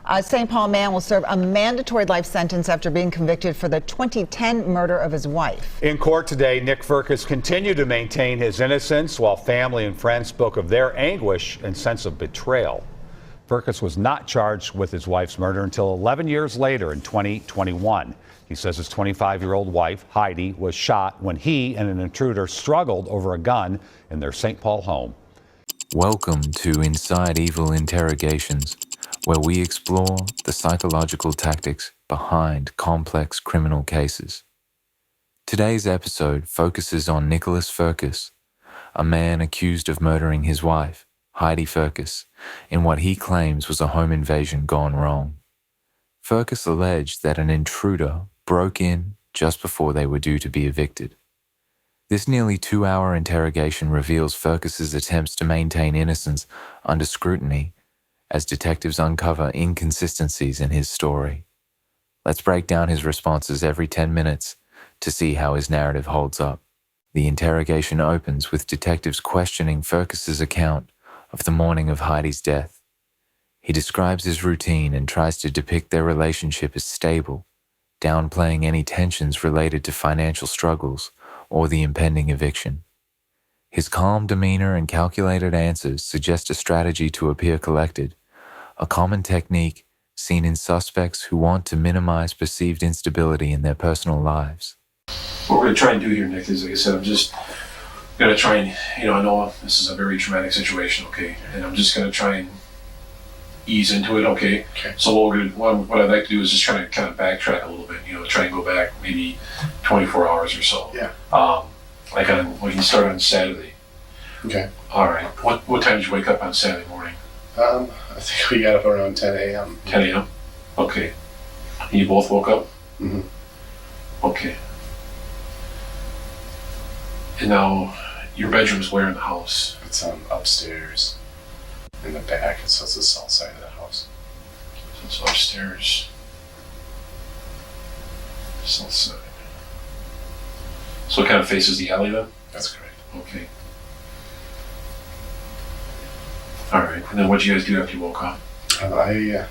A St. Paul man will serve a mandatory life sentence after being convicted for the 2010 murder of his wife. In court today, Nick Firkus continued to maintain his innocence while family and friends spoke of their anguish and sense of betrayal. Firkus was not charged with his wife's murder until 11 years later in 2021. He says his 25-year-old wife, Heidi, was shot when he and an intruder struggled over a gun in their St. Paul home. Welcome to Inside Evil Interrogations, where we explore the psychological tactics behind complex criminal cases. Today's episode focuses on Nicholas Firkus, a man accused of murdering his wife, Heidi Firkus, in what he claims was a home invasion gone wrong. Firkus alleged that an intruder broke in just before they were due to be evicted. This nearly 2-hour interrogation reveals Firkus's attempts to maintain innocence under scrutiny as detectives uncover inconsistencies in his story. Let's break down his responses every 10 minutes to see how his narrative holds up. The interrogation opens with detectives questioning Firkus's account of the morning of Heidi's death. He describes his routine and tries to depict their relationship as stable, downplaying any tensions related to financial struggles or the impending eviction. His calm demeanor and calculated answers suggest a strategy to appear collected, a common technique seen in suspects who want to minimize perceived instability in their personal lives. What we're going to try and do here, Nick, is, like I said, I'm just going to try and, I know this is a very traumatic situation, okay, and I'm just going to try and ease into it, okay? So what I'd like to do is just try to kind of backtrack a little bit, try and go back maybe 24 hours or so. Yeah. Like when you start on Saturday. Okay. All right. What time did you wake up on Saturday morning? I think we got up around 10 a.m. 10 a.m.? Okay. And you both woke up? Mm-hmm. Okay. And now, your bedroom's where in the house? It's upstairs in the back, so it's the south side of the house. So it's upstairs. South side. So it kind of faces the alley then? That's correct. Okay. All right. And then what did you guys do after you woke up? My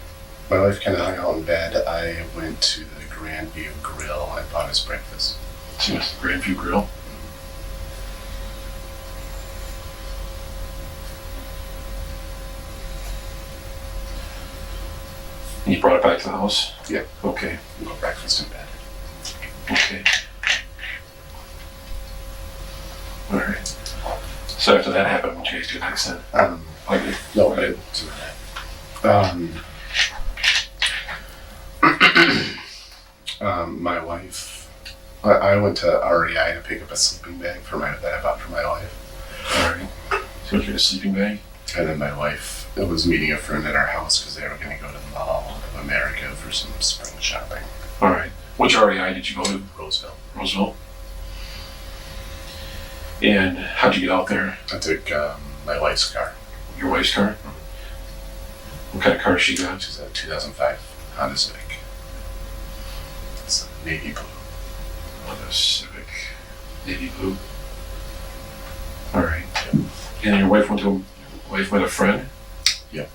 wife kind of hung out in bed. I went to the Grandview Grill. I bought us breakfast. So you went to the Grandview Grill? And you brought it back to the house? Yeah. Okay. We got breakfast in bed. Okay. All right. So after that happened, what did you guys do next then? No, I didn't do that. My wife, I went to REI to pick up a sleeping bag that I bought for my wife. All right. So you get a sleeping bag? And then my wife was meeting a friend at our house because they were going to go to the Mall of America for some spring shopping. All right. Which REI did you go to? Roseville. Roseville. And how'd you get out there? I took my wife's car. Your wife's car? What kind of car did she got? She's a 2005 Honda Civic. It's navy blue. Honda Civic. Navy blue. All right. And then your wife met a friend? Yep.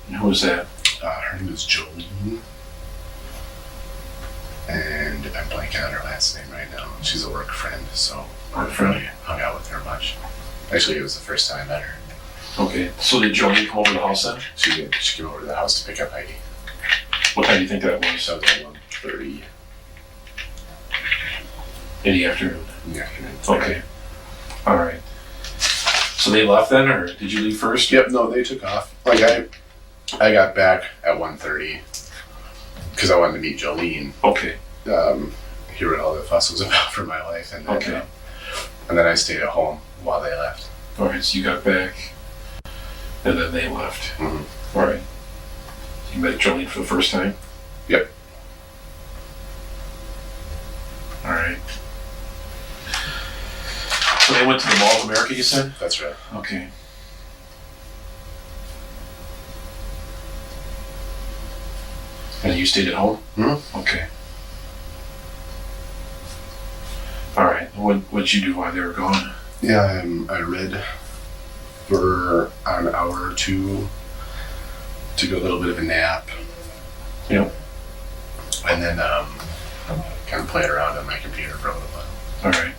And who was that? Her name is Jolene. And I'm blanking on her last name right now. She's a work friend, so I really hung out with her much. Actually, it was the first time I met her. Okay, so did Jolene come over to the house then? She did. She came over to the house to pick up Heidi. What time do you think that was? So that was 1:30 in the afternoon. in the afternoon. Okay. All right. So they left then, or did you leave first? Yep. No, they took off. I got back at 1:30 because I wanted to meet Jolene. Okay. Hear what all the fuss was about for my life, and then, Okay. And then I stayed at home while they left. All right. So you got back, and then they left. Mm-hmm. All right. You met Jolene for the first time? Yep. All right. So they went to the Mall of America, you said? That's right. Okay. And you stayed at home? Mm-hmm. Okay. All right. What'd you do while they were gone? Yeah, I read for an hour or two, took a little bit of a nap, Yep. And then kind of playing around on my computer for a little while. All right.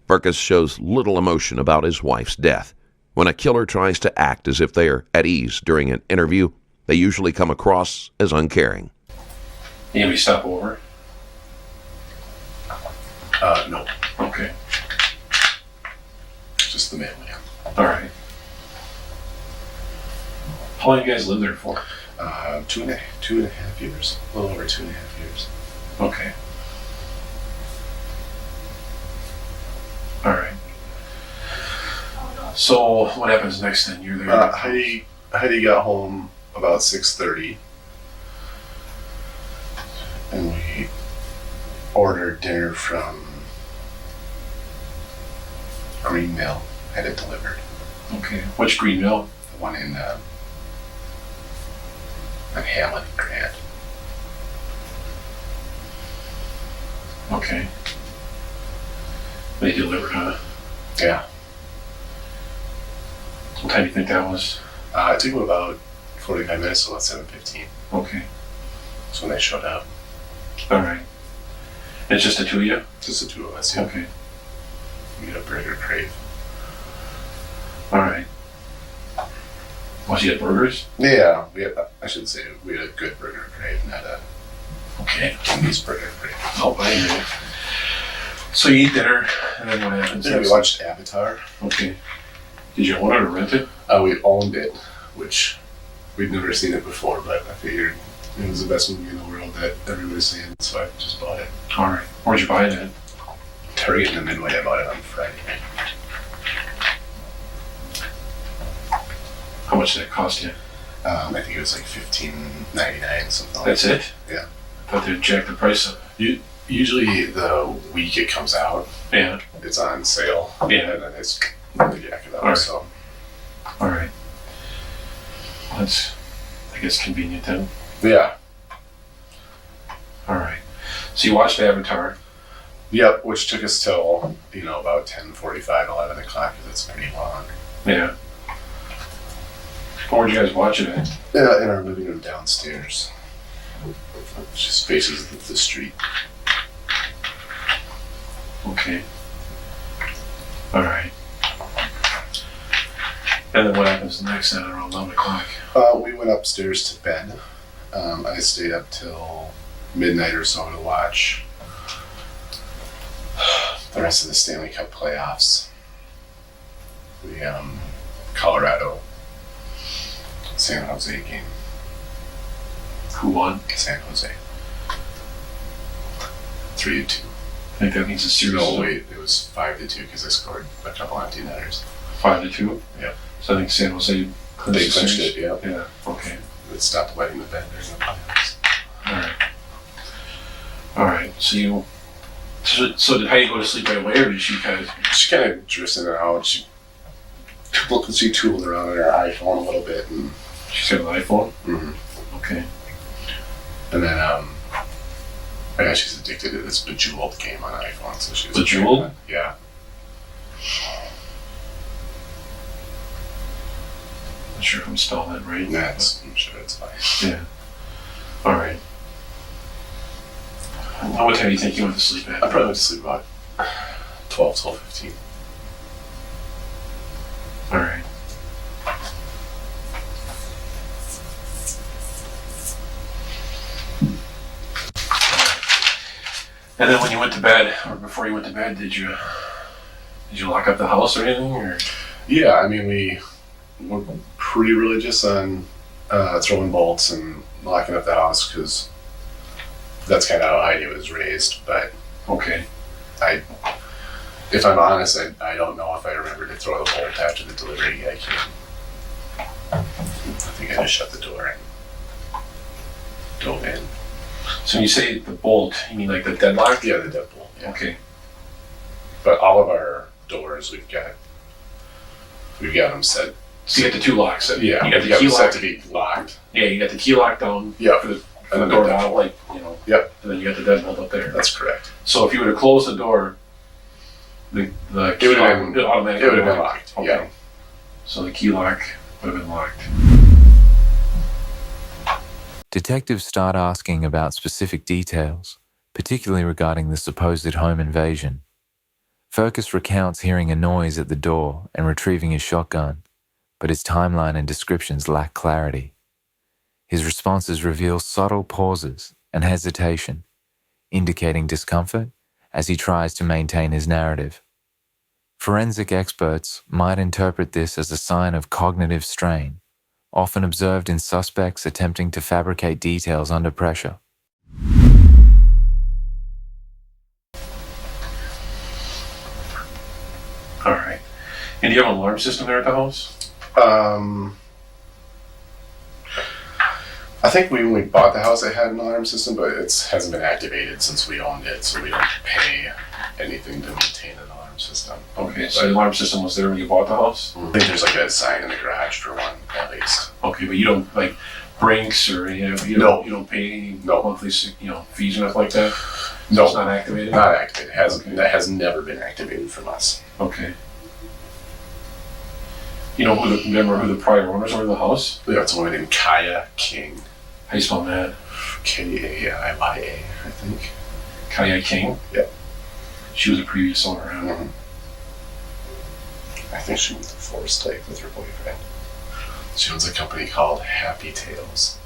Burkus shows little emotion about his wife's death. When a killer tries to act as if they are at ease during an interview, they usually come across as uncaring. You gonna stop over? No, Okay. just the mailman. All right. How long you guys lived there for? 2.5 years. A little over 2.5 years. Okay. All right. So what happens next then? You're there. Heidi got home about 6:30, and we ordered dinner from Green Mill. Had it delivered. Okay. Which Green Mill? The one in Hamlin and Grant. Okay. They delivered, huh? Yeah. What time do you think that was? It took them about 45 minutes, so about 7:15. Okay. That's when they showed up. All right. It's just the two of you? Just the two of us. Yeah. Okay. We got a burger crave. All right. Was you had burgers? Yeah, I should say we had a good burger crave, not a Okay. Wendy's burger crave. Oh, I hear you. So you eat dinner, and then what happens? Yeah, we next? watched Avatar. Okay. Did you own it or rent it? We owned it, which we'd never seen it before, but I figured it was the best movie in the world that everybody's saying, so I just bought it. All right. Where'd you buy it at? Target in the Midway. I bought it on Friday. How much did it cost you? I think it was like $15.99, something like That's that. it? Yeah. I thought they'd jack the price up. Usually the week it comes out, Yeah. it's on sale. Yeah. And then it's really jack it up. All right. So All right. That's, I guess, convenient then. yeah. All right. So you watched Avatar. Yep, which took us till, about 10:45, 11 o'clock, because it's pretty long. Yeah. Where'd you guys watch it at? Yeah, in our living room downstairs. It just faces the street. Okay. All right. And then what happens next then around 11 o'clock? We went upstairs to bed. I stayed up till midnight or so to watch the rest of the Stanley Cup playoffs. The Colorado San Jose game. Who won? San Jose. 3-2. I think that means the series. No, wait, it was 5-2 because I scored a couple empty netters. 5-2? Yep. So I think San Jose clinched They the clinched series. it, yeah. Yeah, okay. It stopped wetting the bed during the playoffs. All right. All right. So did Heidi go to sleep right away, or did she kind of? She kind of drifted in and out. She tooled around on her iPhone a little bit, and She's got an iPhone. mhm. Okay. And then yeah, she's addicted to this Bejeweled game on iPhone. So she's Bejeweled? Yeah. Not sure if I'm spelling that right. I'm sure it's fine. but- yeah. All right. What time do you think you went to sleep I at? probably went to sleep about 12:15. All right. And then when you went to bed, or before you went to bed, did you lock up the house or anything, or? Yeah, I mean we're pretty religious on throwing bolts and locking up the house because that's kind of how Heidi was raised. But Okay. if I'm honest, I don't know if I remember to throw the bolt after the delivery guy came. I think I just shut the door and dove in. So when you say the bolt, you mean like the deadlock? Yeah, the deadbolt. Yeah. Okay. But all of our doors, we've got them set. So you got the two locks. Yeah, You got we the key them set lock. to be locked. Yeah, you got the key lock down. Yeah, For the and then door the down, deadbolt. like, Yep, and then you got the deadbolt up there. that's correct. So if you were to close the door, the It key would lock have would been, automatically it would have been lock. locked. Okay. Yeah. So the key lock would have been locked. Detectives start asking about specific details, particularly regarding the supposed home invasion. Furcus recounts hearing a noise at the door and retrieving his shotgun, but his timeline and descriptions lack clarity. His responses reveal subtle pauses and hesitation, indicating discomfort as he tries to maintain his narrative. Forensic experts might interpret this as a sign of cognitive strain, often observed in suspects attempting to fabricate details under pressure. All right. And do you have an alarm system there at the house? I think when we bought the house, it had an alarm system, but it hasn't been activated since we owned it, so we don't pay anything to maintain an alarm system. Okay, so the alarm system was there when you bought the house? I think there's like a sign in the garage for one, at least. Okay, but you don't like Brinks or you don't pay any monthly fees or nothing like that? No. It's not activated? Not activated. Okay. That has never been activated from us. Okay. You know remember who the prior owners were of the house? Yeah, it's a woman named Kaya King. How you spell that? K-A-I-Y-A, I think. Kaya King? Yep. She was a previous owner, huh? Mm-hmm. I think she moved to Forest Lake with her boyfriend. She owns a company called Happy Tales.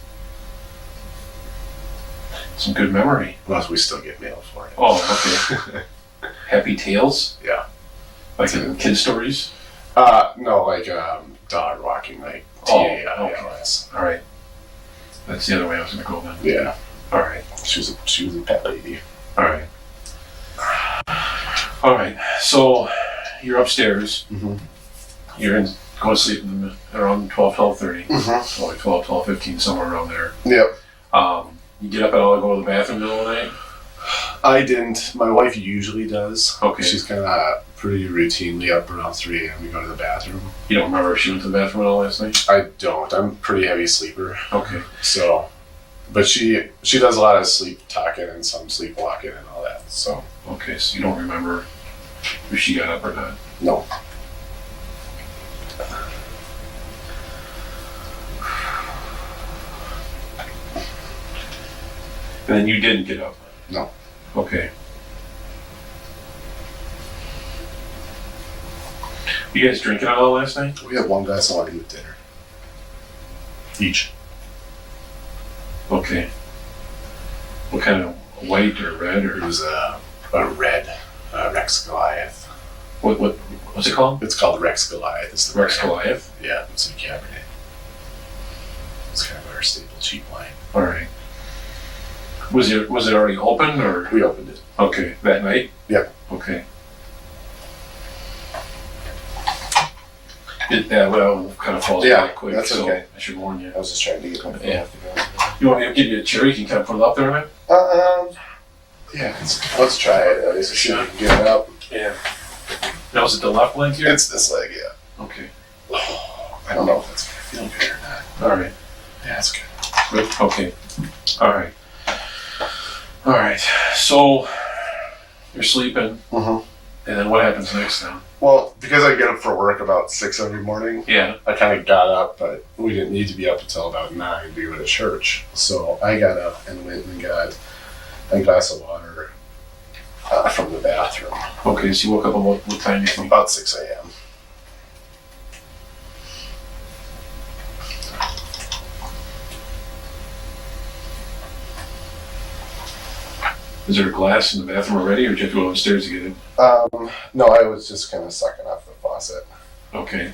Some good memory. Well, we still get mail for it. Oh, okay. Happy Tales? Yeah. Like in kid stories? No, like dog walking, like Oh, T-A-I-L-S. All right. That's the other way I was going to go then. Yeah. All right. She was a pet lady. All right. All right. So you're upstairs. Mm-hmm. You're going to sleep around 12:30. Mm-hmm. So like 12:15, somewhere around there. Yep. You get up at all to go to the bathroom in the middle of the night? I didn't. My wife usually does. Okay. She's kind of pretty routinely up around 3 a.m. to go to the bathroom. You don't remember if she went to the bathroom at all last night? I don't. I'm a pretty heavy sleeper. Okay. So, but she does a lot of sleep talking and some sleepwalking and all that. So, Okay, so you don't remember if she got up or not? no. And then you didn't get up? No. Okay. You guys drinking at all last night? We had one glass of wine with dinner. Each. Okay. What kind of white or red It or was a red Rex Goliath. what's it called? It's called Rex Goliath. It's the Rex Goliath? Yeah, it's a Cabernet. It's kind of our staple cheap wine. All right. Was it already open or? We opened it. Okay, that night? Yep. Okay. Well, kind of falls Yeah, back quick, that's so okay. I should warn you. I was just trying to get my phone Yeah. off the ground. You want me to give you a chair? You can kind of put it up there, right? Yeah, let's try it. At least see if we can get it up. Yeah. Now, is it the left leg here? It's this leg, yeah. Okay. I don't know if that's gonna feel good or not. All right. Yeah, it's good. Good. Okay. All right. All right. So you're sleeping, Mm-hmm. and then what happens next now? Well, because I get up for work about 6 every morning, Yeah. I kind of got up, but we didn't need to be up until about 9 to go to church. So I got up and went and got a glass of water from the bathroom. Okay. So you woke up at what time do you think? About 6 a.m. Is there a glass in the bathroom already, or did you have to go downstairs to get it? No, I was just kind of sucking off the faucet. Okay.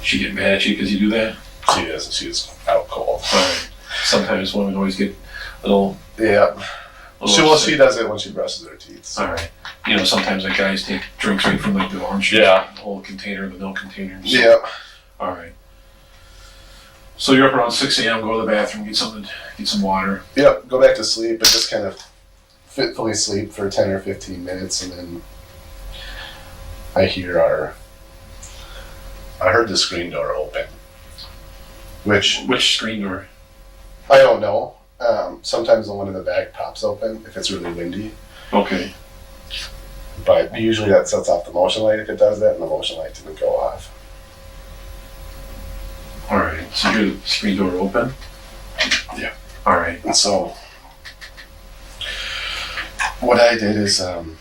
She get mad at you because you do that? She doesn't. She's out cold. All right. Sometimes women always get a little. Yeah. little upset. She does it when she brushes her teeth. All right. You know, sometimes like guys take drinks right from like the orange juice, Yeah. the whole container, the milk container. So- Yeah. All right. So you're up around 6 a.m. Go to the bathroom, get some water. Yep. Go back to sleep, but just kind of fitfully sleep for 10 or 15 minutes, and then I heard the screen door open, which Which screen door? I don't know. Sometimes the one in the back pops open if it's really windy, Okay. but usually that sets off the motion light if it does that, and the motion light didn't go off. So you hear the screen door open? Yeah. All right. And so what I did is kind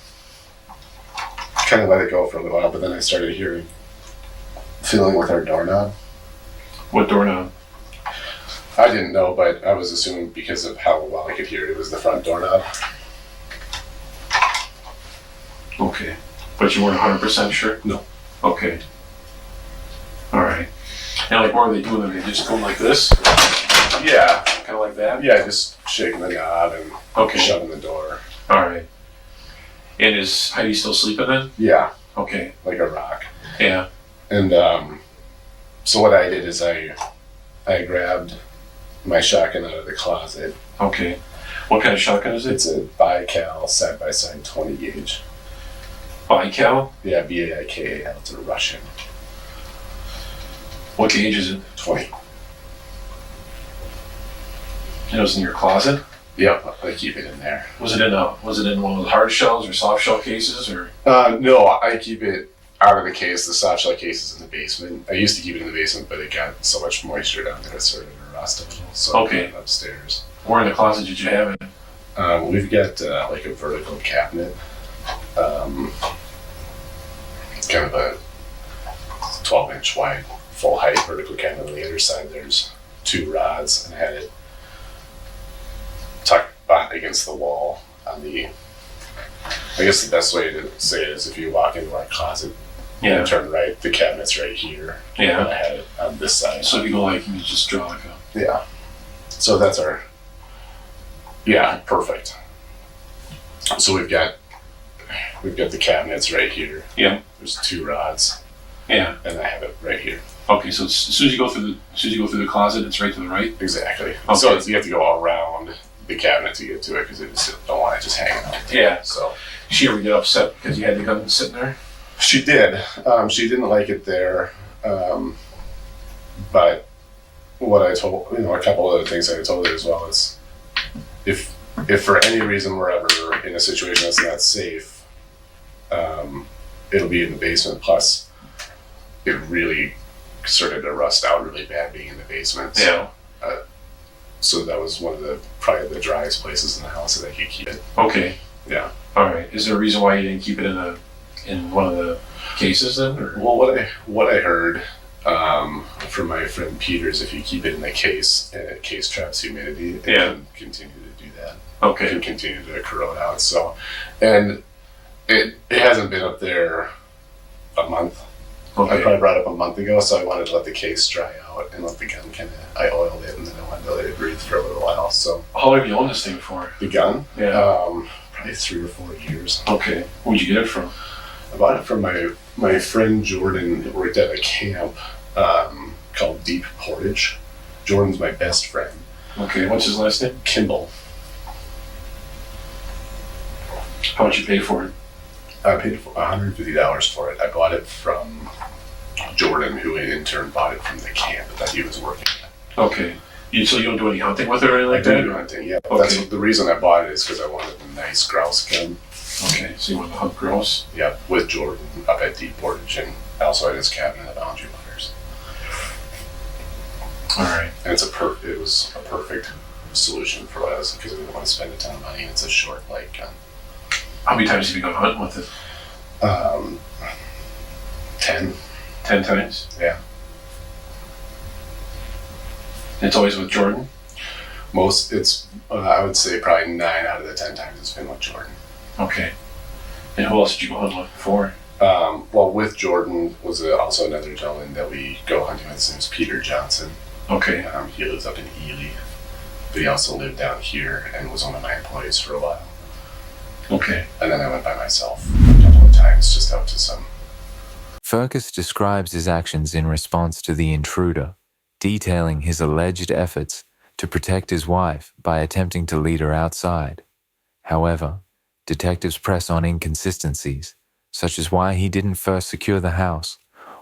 of let it go for a little while, but then I started feeling with our doorknob. What doorknob? I didn't know, but I was assuming because of how well I could hear it was the front doorknob. Okay. But you weren't 100% sure? No. Okay. All right. And like, what are they doing? Are they just going like this? Yeah. Kind of like that? Yeah, just shaking the knob and Okay. shutting the door. All right. And is Heidi still sleeping then? Yeah, Okay. like a rock. Yeah. And so what I did is I grabbed my shotgun out of the closet. Okay. What kind of shotgun is it? It's a Baikal side-by-side 20 gauge. Baikal? Yeah, Baikal. It's a Russian. What gauge is it? 20. It was in your closet? Yep, I keep it in there. Was it in one of the hard shells or soft shell cases or? No, I keep it out of the case. The soft shell case is in the basement. I used to keep it in the basement, but it got so much moisture down there it started to rust a little. So I put it upstairs. Where in the closet did you have it? We've got like a vertical cabinet. Kind of a 12-inch wide, full height vertical cabinet. On the other side, there's 2 rods, and I had it tucked back against the wall on the. I guess the best way to say it is if you walk into our closet and turn right, the cabinet's right here. Yeah. And I had it on this side. So if you go like, you just draw like a. Yeah. So that's our. Yeah, perfect. So we've got the cabinets right here. Yeah. There's 2 rods, Yeah. and I have it right here. Okay, so as soon as you go through the closet, it's right to the right. Exactly. Okay. So you have to go around the cabinet to get to it because you just don't want it just hanging out. Yeah. So She ever get upset because you had the gun sitting there? she did. She didn't like it there, but what I told a couple other things I told her as well is if for any reason we're ever in a situation that's not safe, it'll be in the basement. Plus, it really started to rust out really bad being in the basement. Yeah. So that was one of probably the driest places in the house that I could keep it. Okay. Yeah. All right. Is there a reason why you didn't keep it in one of the cases then? Or? Well, what I heard from my friend Peter is if you keep it in the case and it case traps humidity, it can continue to do that. Okay. It can continue to corrode out. So, and it hasn't been up there a month. Okay. I probably brought it up a month ago, so I wanted to let the case dry out and let the gun I oiled it and then I wanted to let it breathe for a little while. So How long have you owned this thing for? the gun, Yeah. probably 3 or 4 years. Okay. Where'd you get it from? I bought it from my friend Jordan that worked at a camp called Deep Portage. Jordan's my best friend. Okay. What's his last name? Kimball. How much you pay for it? I paid $150 for it. I bought it from Jordan, who in turn bought it from the camp that he was working at. Okay. So you don't do any hunting with it or anything I like that? do hunting, yeah. Okay. That's the reason I bought it is because I wanted a nice grouse gun. Okay. So you want to hunt grouse? Yeah, with Jordan up at Deep Portage and also at his cabin at Boundary Waters. All right. And it was a perfect solution for what I was, because I didn't want to spend a ton of money and it's a short light gun. How many times have you gone hunting with it? 10. 10 times? Yeah. It's always with Jordan? I would say probably 9 out of the 10 times it's been with Jordan. Okay. And who else did you go hunting with before? Well, with Jordan was also another gentleman that we go hunting with. His name's Peter Johnson. Okay. He lives up in Ely, but he also lived down here and was one of my employees for a while. Okay. And then I went by myself a couple of times, just out to some. Fergus describes his actions in response to the intruder, detailing his alleged efforts to protect his wife by attempting to lead her outside. However, detectives press on inconsistencies, such as why he didn't first secure the house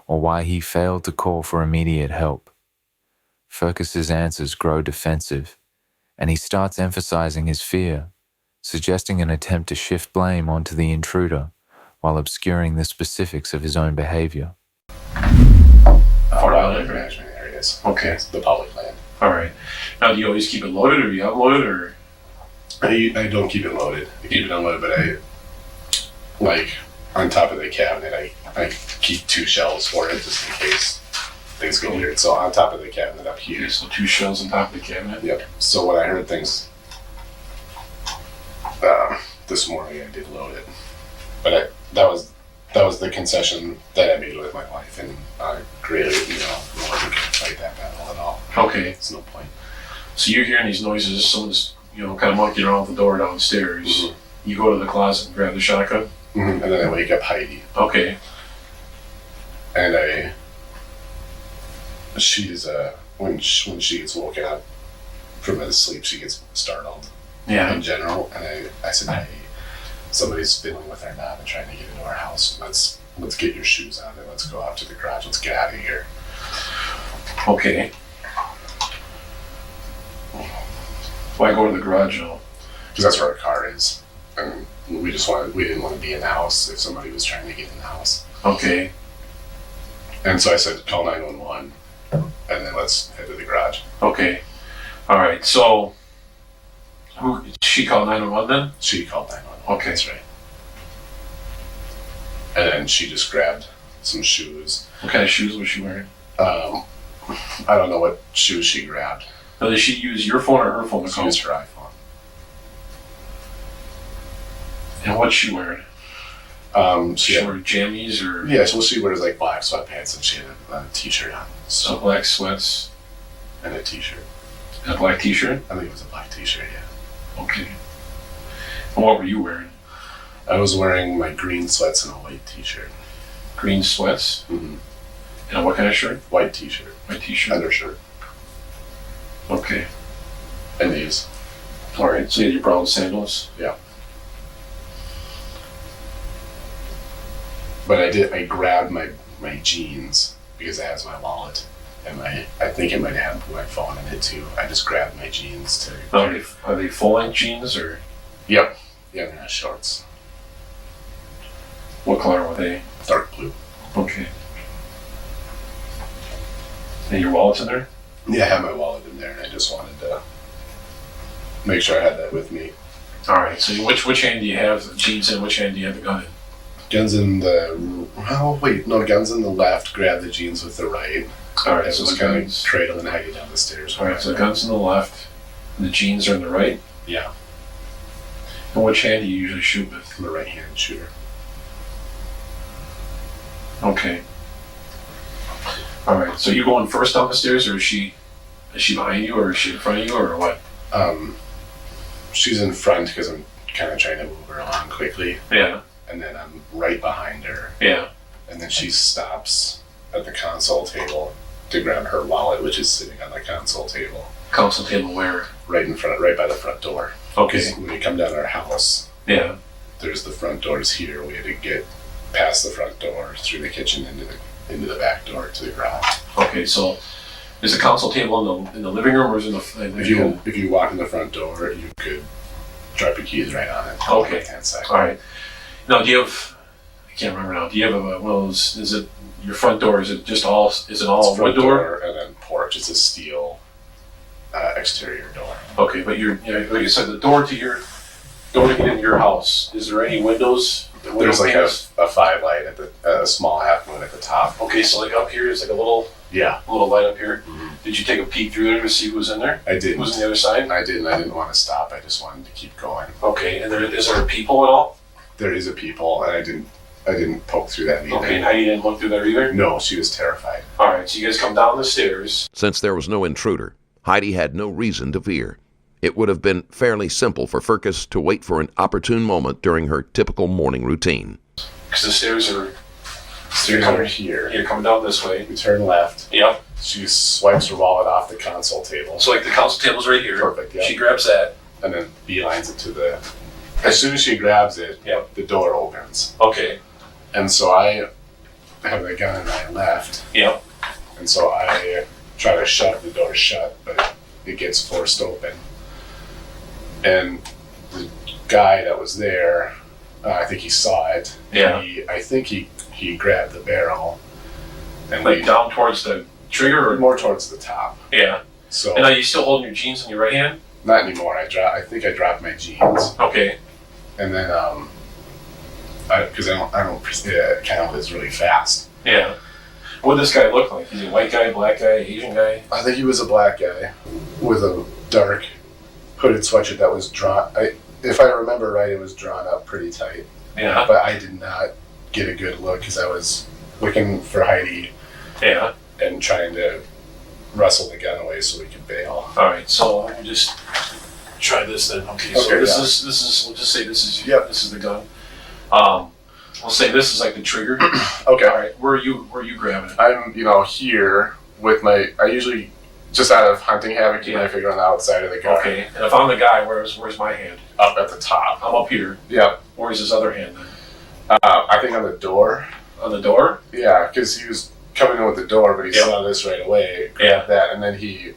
or why he failed to call for immediate help. Fergus's answers grow defensive, and he starts emphasizing his fear, suggesting an attempt to shift blame onto the intruder while obscuring the specifics of his own behavior. Wildlife management area. is. Okay. It's the public land. All right. Now, do you always keep it loaded, or do you unload it, or? I don't keep it loaded. I keep it unloaded, but I, like, on top of the cabinet, I keep 2 shelves for it just in case things get weird. So on top of the cabinet up here. Okay, so 2 shelves on top of the cabinet. Yep. So when I heard things this morning, I did load it. But that was the concession that I made with my wife, and I greatly, no one can fight that battle at all. Okay. It's no point. So you're hearing these noises, someone's, kind of monkeying around the door downstairs. Mhm. You go to the closet and grab the shotgun. And then I wake up Heidi, Okay. and she's when she gets woken up from her sleep, she gets startled Yeah. in general. And I said, hey, somebody's fiddling with our knob and trying to get into our house. Let's get your shoes on and let's go out to the garage. Let's get out of here. Okay. Why go to the garage now? Because that's where our car is, and we didn't want to be in the house if somebody was trying to get in the house. Okay. And so I said, call 911, and then let's head to the garage. Okay. All right. So, she called 911 then? She called 911. Okay. That's right. And then she just grabbed some shoes. What kind of shoes was she wearing? I don't know what shoes she grabbed. Now, did she use your phone or her phone to She call? used her iPhone. And what's she wearing? She She had, wearing jammies or yeah, so she wears like black sweatpants, and she had a t-shirt on. so black sweats And a t-shirt. and a black t-shirt? I think it was a black t-shirt, yeah. Okay. And what were you wearing? I was wearing my green sweats and a white t-shirt. Green sweats? Mm-hmm. And what kind of shirt? White t-shirt. White t-shirt? Undershirt. Okay. And these. All right. So you had your brown sandals? Yeah. But I grabbed my jeans because it has my wallet. And I think it might have my phone in it too. I just grabbed my jeans to... Are they full-length jeans or Yep. Yeah, they're not shorts. what color were they? Dark blue. Okay. And your wallet's in there? Yeah, I had my wallet in there, and I just wanted to make sure I had that with me. All right. So which hand do you have the jeans in? Which hand do you have the gun in? Guns in the... Oh, wait. No, guns in the left. Grab the jeans with the right. All right. I So was the kind of guns. cradling Heidi down the stairs. All right. So the guns in the left, and the jeans are in the right. Yeah, And which hand do you usually shoot with? I'm a right-handed shooter. Okay. All right. So you going first down the stairs, or is she behind you, or is she in front of you, or what? She's in front because I'm kind of trying to move her along quickly, Yeah. and then I'm right behind her, Yeah. and then she stops at the console table to grab her wallet, which is sitting on the console table, Console table where? right in front, right by the front door. Okay. Because when you come down our house, Yeah. there's the front doors here. We had to get past the front door, through the kitchen, into the back door to the garage. Okay. So is the console table in the living room, or is it in the? If you walk in the front door, you could drop your keys right on it. Okay. Right-hand side. All right. Now, do you have? I can't remember now. Do you have one of those? Is it your front door? Is it just all? Is it all It's wood front door? and then porch. It's a steel exterior door. Okay, but like you said, the door to get into your house. Is there any windows? There's like a 5 light at a small half moon at the top. Okay, so like up here is like a little Yeah, light up here. Mhm. Did you take a peek through there to see who was in there? I didn't. Who's on the other side? I didn't want to stop. I just wanted to keep going. Okay, and is there people at all? There is a people, and I didn't poke through that either. Okay, and Heidi didn't look through there either? No, she was terrified. All right, so you guys come down the stairs. Since there was no intruder, Heidi had no reason to fear. It would have been fairly simple for Firkus to wait for an opportune moment during her typical morning routine. Because the stairs are, Stairs are here. you're coming down this way. We turn left. Yep. She swipes her wallet off the console table. So like the console table's right here. Perfect, yeah. She grabs that. And then beelines it to the... As soon as she grabs it, Yep. the door opens. Okay. And so I have the gun in my left. Yep. And so I try to shove the door shut, but it gets forced open. And the guy that was there, I think he saw it. Yeah. I think he grabbed the barrel. And Like down towards the trigger or more towards the top. yeah? So And are you still holding your jeans in your right hand? not anymore. I think I dropped my jeans, Okay. and then because I don't kind of was really fast. Yeah. What does this guy look like? Is he a white guy, black guy, Asian guy? I think he was a black guy with a dark hooded sweatshirt that was drawn. If I remember right, it was drawn up pretty tight. Yeah. But I did not get a good look because I was looking for Heidi Yeah. and trying to wrestle the gun away so we could bail. All right. So let me just try this then. Okay. So Okay, this yeah. is. We'll just say this is. Yep. This is the gun. We'll say this is like the trigger. Okay. All right. Where are you grabbing it? I'm, here with I usually, just out of hunting habit, keep my finger on the outside of the gun. Okay. And if I'm the guy, where's my hand? Up at the top. I'm up here. Yep. Where's his other hand then? I think on the door. On the door? Yeah, because he was coming in with the door, but he Yep. saw this right away. Yeah. That, and then he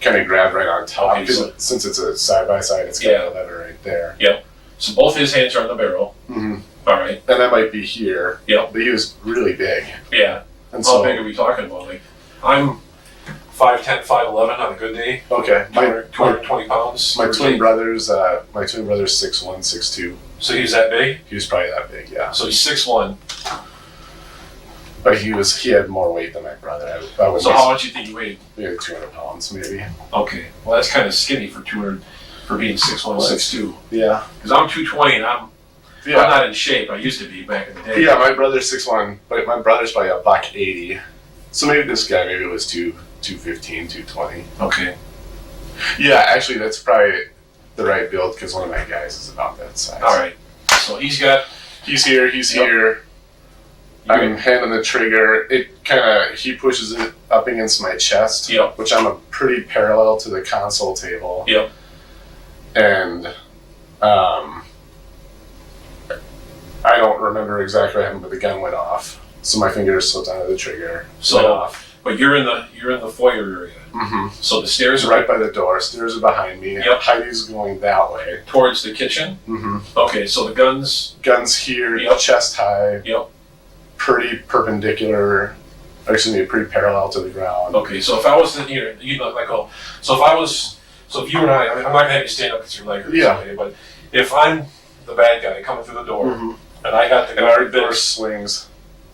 kind of grabbed right on top. Okay, 'cause so- since it's a side-by-side, it's got Yeah. a lever right there. Yep. So both his hands are on the barrel. Mm-hmm. All right. And that might be here. Yep. But he was really big. Yeah. And How so, big are we talking about? Like, I'm 5'10", 5'11" on a good day. okay. 220 pounds. My give or twin take. brother's 6'1", 6'2". So he's that big? He was probably that big, yeah. So he's 6'1". But he had more weight than my brother. I was So how much do you think you weighed? maybe 200 pounds, maybe. Okay. Well, that's kind of skinny for 200, for being 6'1", 6'2". Yeah. Because I'm 220 and I'm not in shape. I used to be back in the day. Yeah, my brother's 6'1", but my brother's probably $180. So maybe this guy, maybe it was 215, 220. Okay. Yeah, actually, that's probably the right build because one of my guys is about that size. All right. So he's here. He's Yep. here. I'm handing the trigger. He pushes it up against my chest, Yep. which I'm a pretty parallel to the console table. Yep. And I don't remember exactly what happened, but the gun went off. So my fingers slipped onto the trigger. So- went off. But you're in the foyer area. Mm-hmm. So the stairs It's are right by the door. Stairs are behind me. Yep. Heidi's going that way. towards the kitchen. Mm-hmm. Okay. So the guns. Guns here, Yep. chest high, Yep. pretty perpendicular. Pretty parallel to the ground. Okay. So if I was here, you know, like so if you and I'm not gonna have you stand up because you're like Yeah. okay, but if I'm the bad guy coming through the door Mm-hmm. and I got the And our gun door that swings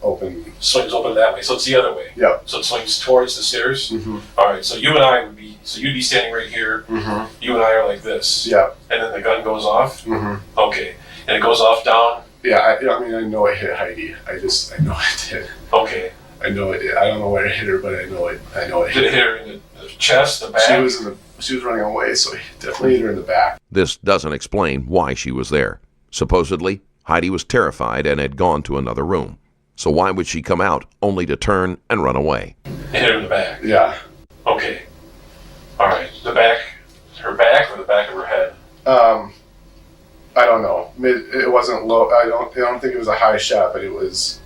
open. swings open that way, so it's the other way. Yep. So it swings towards the stairs. Mm-hmm. All right. So you and I would be. So you'd be standing right here. Mm-hmm. You and I are like this. Yep. And then the gun goes off. Mm-hmm. Okay. And it goes off down. Yeah, I know it hit Heidi. I know it did. Okay. I know it. I don't know where it hit her, but I know it Did it hit her in the chest, the back? She was running away, so it definitely hit her in the back. This doesn't explain why she was there. Supposedly, Heidi was terrified and had gone to another room. So why would she come out only to turn and run away? It hit her in the back. Yeah. Okay. All right. The back, her back, or the back of her head? I don't know. It wasn't low. I don't think it was a high shot, but it was.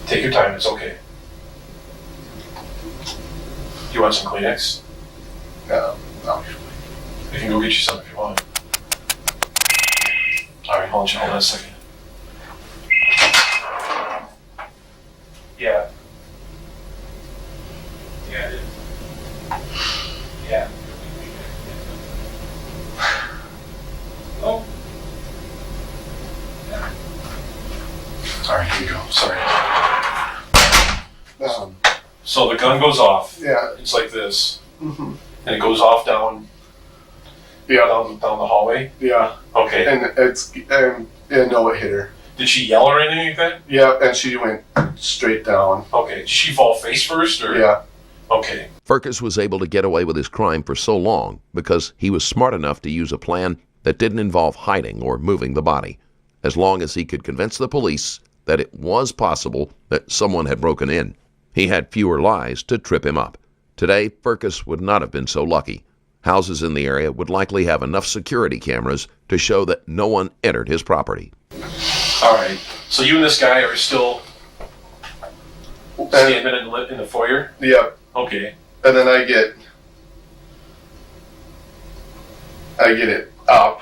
Take your time. It's okay. You want some Kleenex? No. You can go get you some if you want. All right. Hold on a second. Yeah. Yeah, it is. Yeah. Oh. Yeah. All right, here you go. Sorry. So the gun goes off. Yeah. It's like this, Mm-hmm. and it goes off down Yeah. down the hallway. Yeah. Okay. And no, it hit her. Did she yell or anything like that? Yeah, and she went straight down. Okay. Did she fall face first or? Yeah. Okay. Furcus was able to get away with his crime for so long because he was smart enough to use a plan that didn't involve hiding or moving the body, as long as he could convince the police that it was possible that someone had broken in. He had fewer lies to trip him up. Today, Furcus would not have been so lucky. Houses in the area would likely have enough security cameras to show that no one entered his property. All right. So you and this guy are still standing in the foyer? Yep. Okay. And then I get it up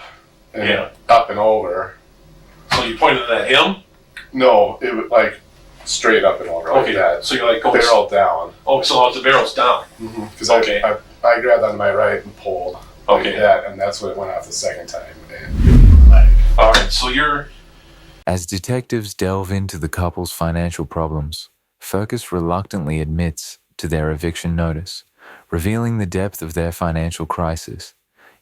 and Yeah. up and over. So you pointed at him? No, it was like straight up and over Okay, like that. so you're like going Barrel down. Oh, so the barrel's down. Because Okay. I grabbed onto my right and pulled Okay. like that, and that's when it went off the second time. And like, All right, so you're As detectives delve into the couple's financial problems, Furcus reluctantly admits to their eviction notice, revealing the depth of their financial crisis.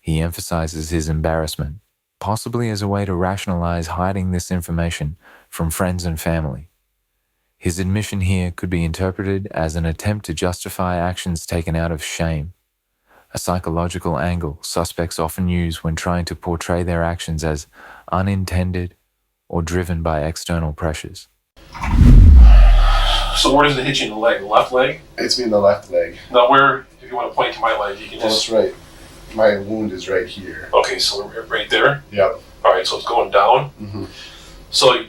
He emphasizes his embarrassment, possibly as a way to rationalize hiding this information from friends and family. His admission here could be interpreted as an attempt to justify actions taken out of shame, a psychological angle suspects often use when trying to portray their actions as unintended or driven by external pressures. so where does it hit you in the leg? The left leg? it's me in the left leg. Now where? If you want to point to my leg, you can Well, just. it's right. My wound is right here. Okay, so we're right there. Yep. All right, so it's going down. Mhm. So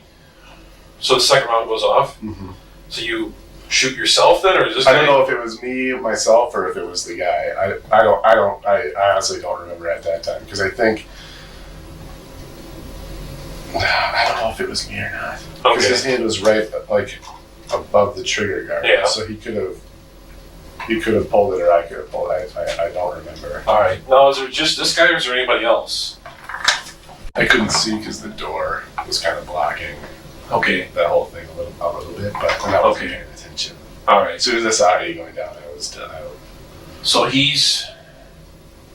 the second round goes off. Mhm. So you shoot yourself then, or is this? I don't know if it was me, myself, or if it was the guy. I honestly don't remember at that time because I think I don't know if it was me or not. Because Okay. his hand was right like above the trigger guard. Yeah. So he could have pulled it, or I could have pulled it. I don't remember. All right. Now is there just this guy, or is there anybody else? I couldn't see because the door was kind of blocking Okay. that whole thing a little bit, but when I wasn't Okay. paying attention. All right. As soon as I saw he going down, I was done. So he's.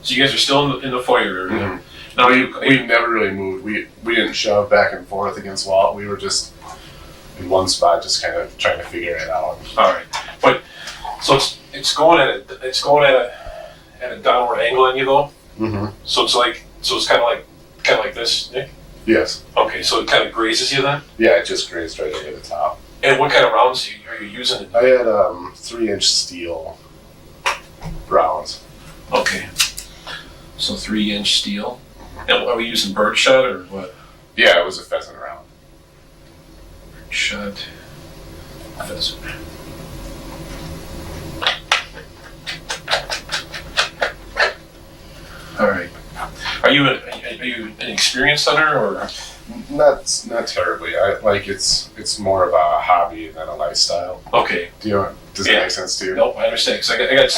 So you guys are still in the foyer area. Mhm. Now We never really moved. We didn't shove back and forth against wall. We were just in one spot, just kind of trying to figure it out. All right, but so it's going at a downward angle on you though. Mm-hmm. So it's kind of like this, Nick. Yes. Okay, so it kind of grazes you then. Yeah, it just grazed right over the top. And what kind of rounds are you using? I had 3-inch steel rounds. Okay, so 3-inch steel. And are we using bird shot or what? Yeah, it was a pheasant round. Shot. Pheasant. All right. Are you an experienced hunter or? Not terribly. It's more of a hobby than a lifestyle. Okay. Does that Yeah. make sense to you? Nope, I understand. Because I got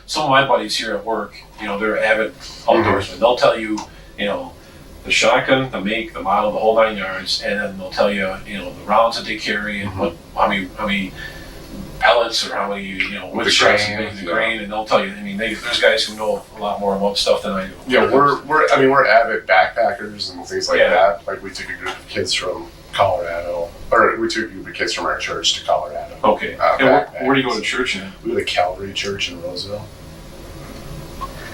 some of my buddies here at work. You know, they're avid outdoorsmen. They'll tell you, you know, the shotgun, the make, the model, the whole 9 yards, and then they'll tell you, you know, the rounds that they carry and how many pellets or how many, you know, wood The shots grain, and the yeah. grain, and they'll tell you. I mean, there's guys who know a lot more about stuff than I do. Yeah, we're avid backpackers and things like Yeah. that. Like we took a group of kids from Colorado, or we took a group of kids from our church to Colorado. Okay. And where do you go to church in? We go to Calvary Church in Roseville.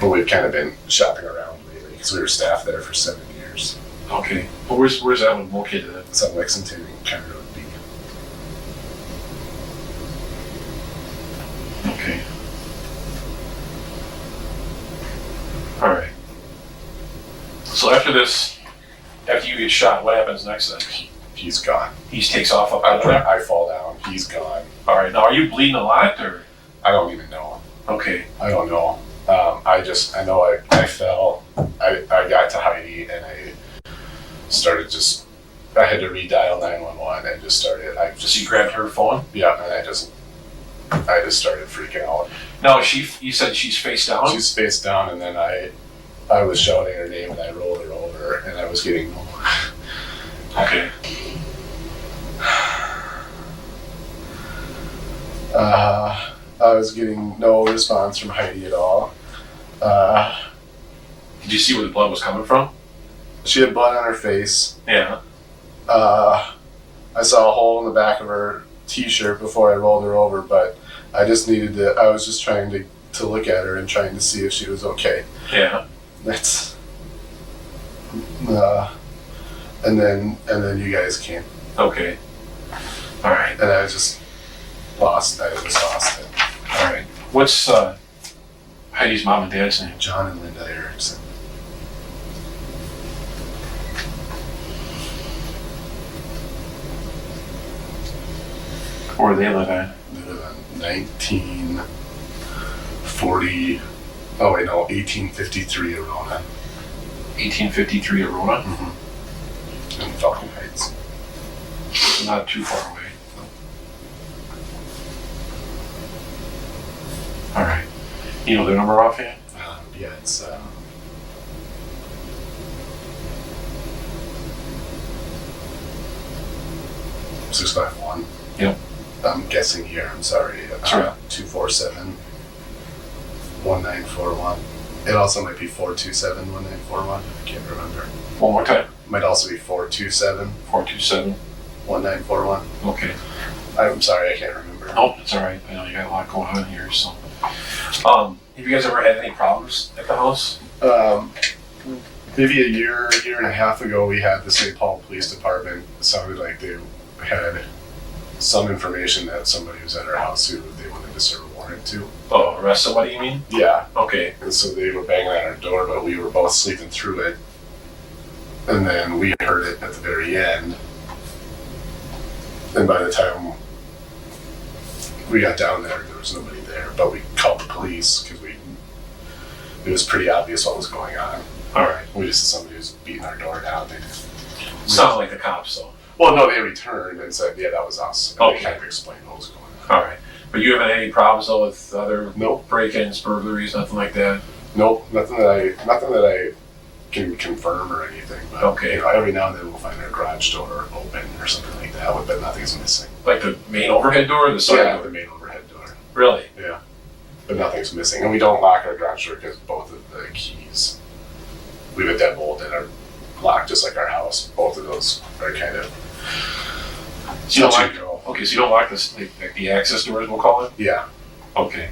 But we've kind of been shopping around lately because we were staff there for 7 years. Okay. Well, where's that one located at? It's on Lexington and County Road B. Okay. All right. So after you get shot, what happens next then? He's gone. He takes off up out of there? I fall down. He's gone. All right. Now, are you bleeding a lot or? I don't even know. Okay. I don't know. I know I fell. I got to Heidi and I started I had to redial 911 and So you grabbed her phone? yeah, and I just started freaking out. No, you said she's face down? She's face down, and then I was shouting her name and I rolled her over and I was getting Okay. I was getting no response from Heidi at all. Did you see where the blood was coming from? She had blood on her face. Yeah. I saw a hole in the back of her t-shirt before I rolled her over, but I was just trying to look at her and trying to see if she was okay. Yeah. That's and then you guys came, Okay. All right. and I just lost it. All right. What's Heidi's mom and dad's name? John and Linda Erickson. Where do they live at? They live in 1940. Oh wait, no, 1853 Arona 1853 Arona? in Falcon Heights. Not too far away. You know their number offhand? Yeah, it's 651. Yep. I'm guessing here. I'm sorry. Sure. 247-1941. It also might be 427-1941. I can't remember. One more time. Might also be 427-1941. 427. Okay. I'm sorry, I can't remember. Oh, it's all right. I know you got a lot going on here. So, have you guys ever had any problems at the house? Maybe a year and a half ago, we had the St. Paul Police Department. It sounded like they had some information that somebody was at our house who they wanted to serve a warrant to. Oh, arrest somebody, you mean? Yeah. Okay. And so they were banging on our door, but we were both sleeping through it. And then we heard it at the very end. And by the time we got down there was nobody there. But we called the police because it was pretty obvious what was going on. All right. We just said somebody was beating our door down. Sounds like the cops, though. Well, no, they returned and said, yeah, that was us. And Okay. they kind of explained what was going on. All right. But you haven't had any problems, though, with other Nope. break-ins, burglaries, nothing like that? Nope, nothing that I can confirm or anything. But Okay. you know, every now and then we'll find our garage door open or something like that, but nothing's missing. Like the main overhead door or the side Yeah, door? the main overhead door. Really? Yeah, but nothing's missing, and we don't lock our garage door because both of the keys. We have a deadbolt that are locked just like our house. Both of those are kind of. So you don't touch lock, and go. okay, so you don't lock this, like the access doors, we'll call it? Yeah. Okay.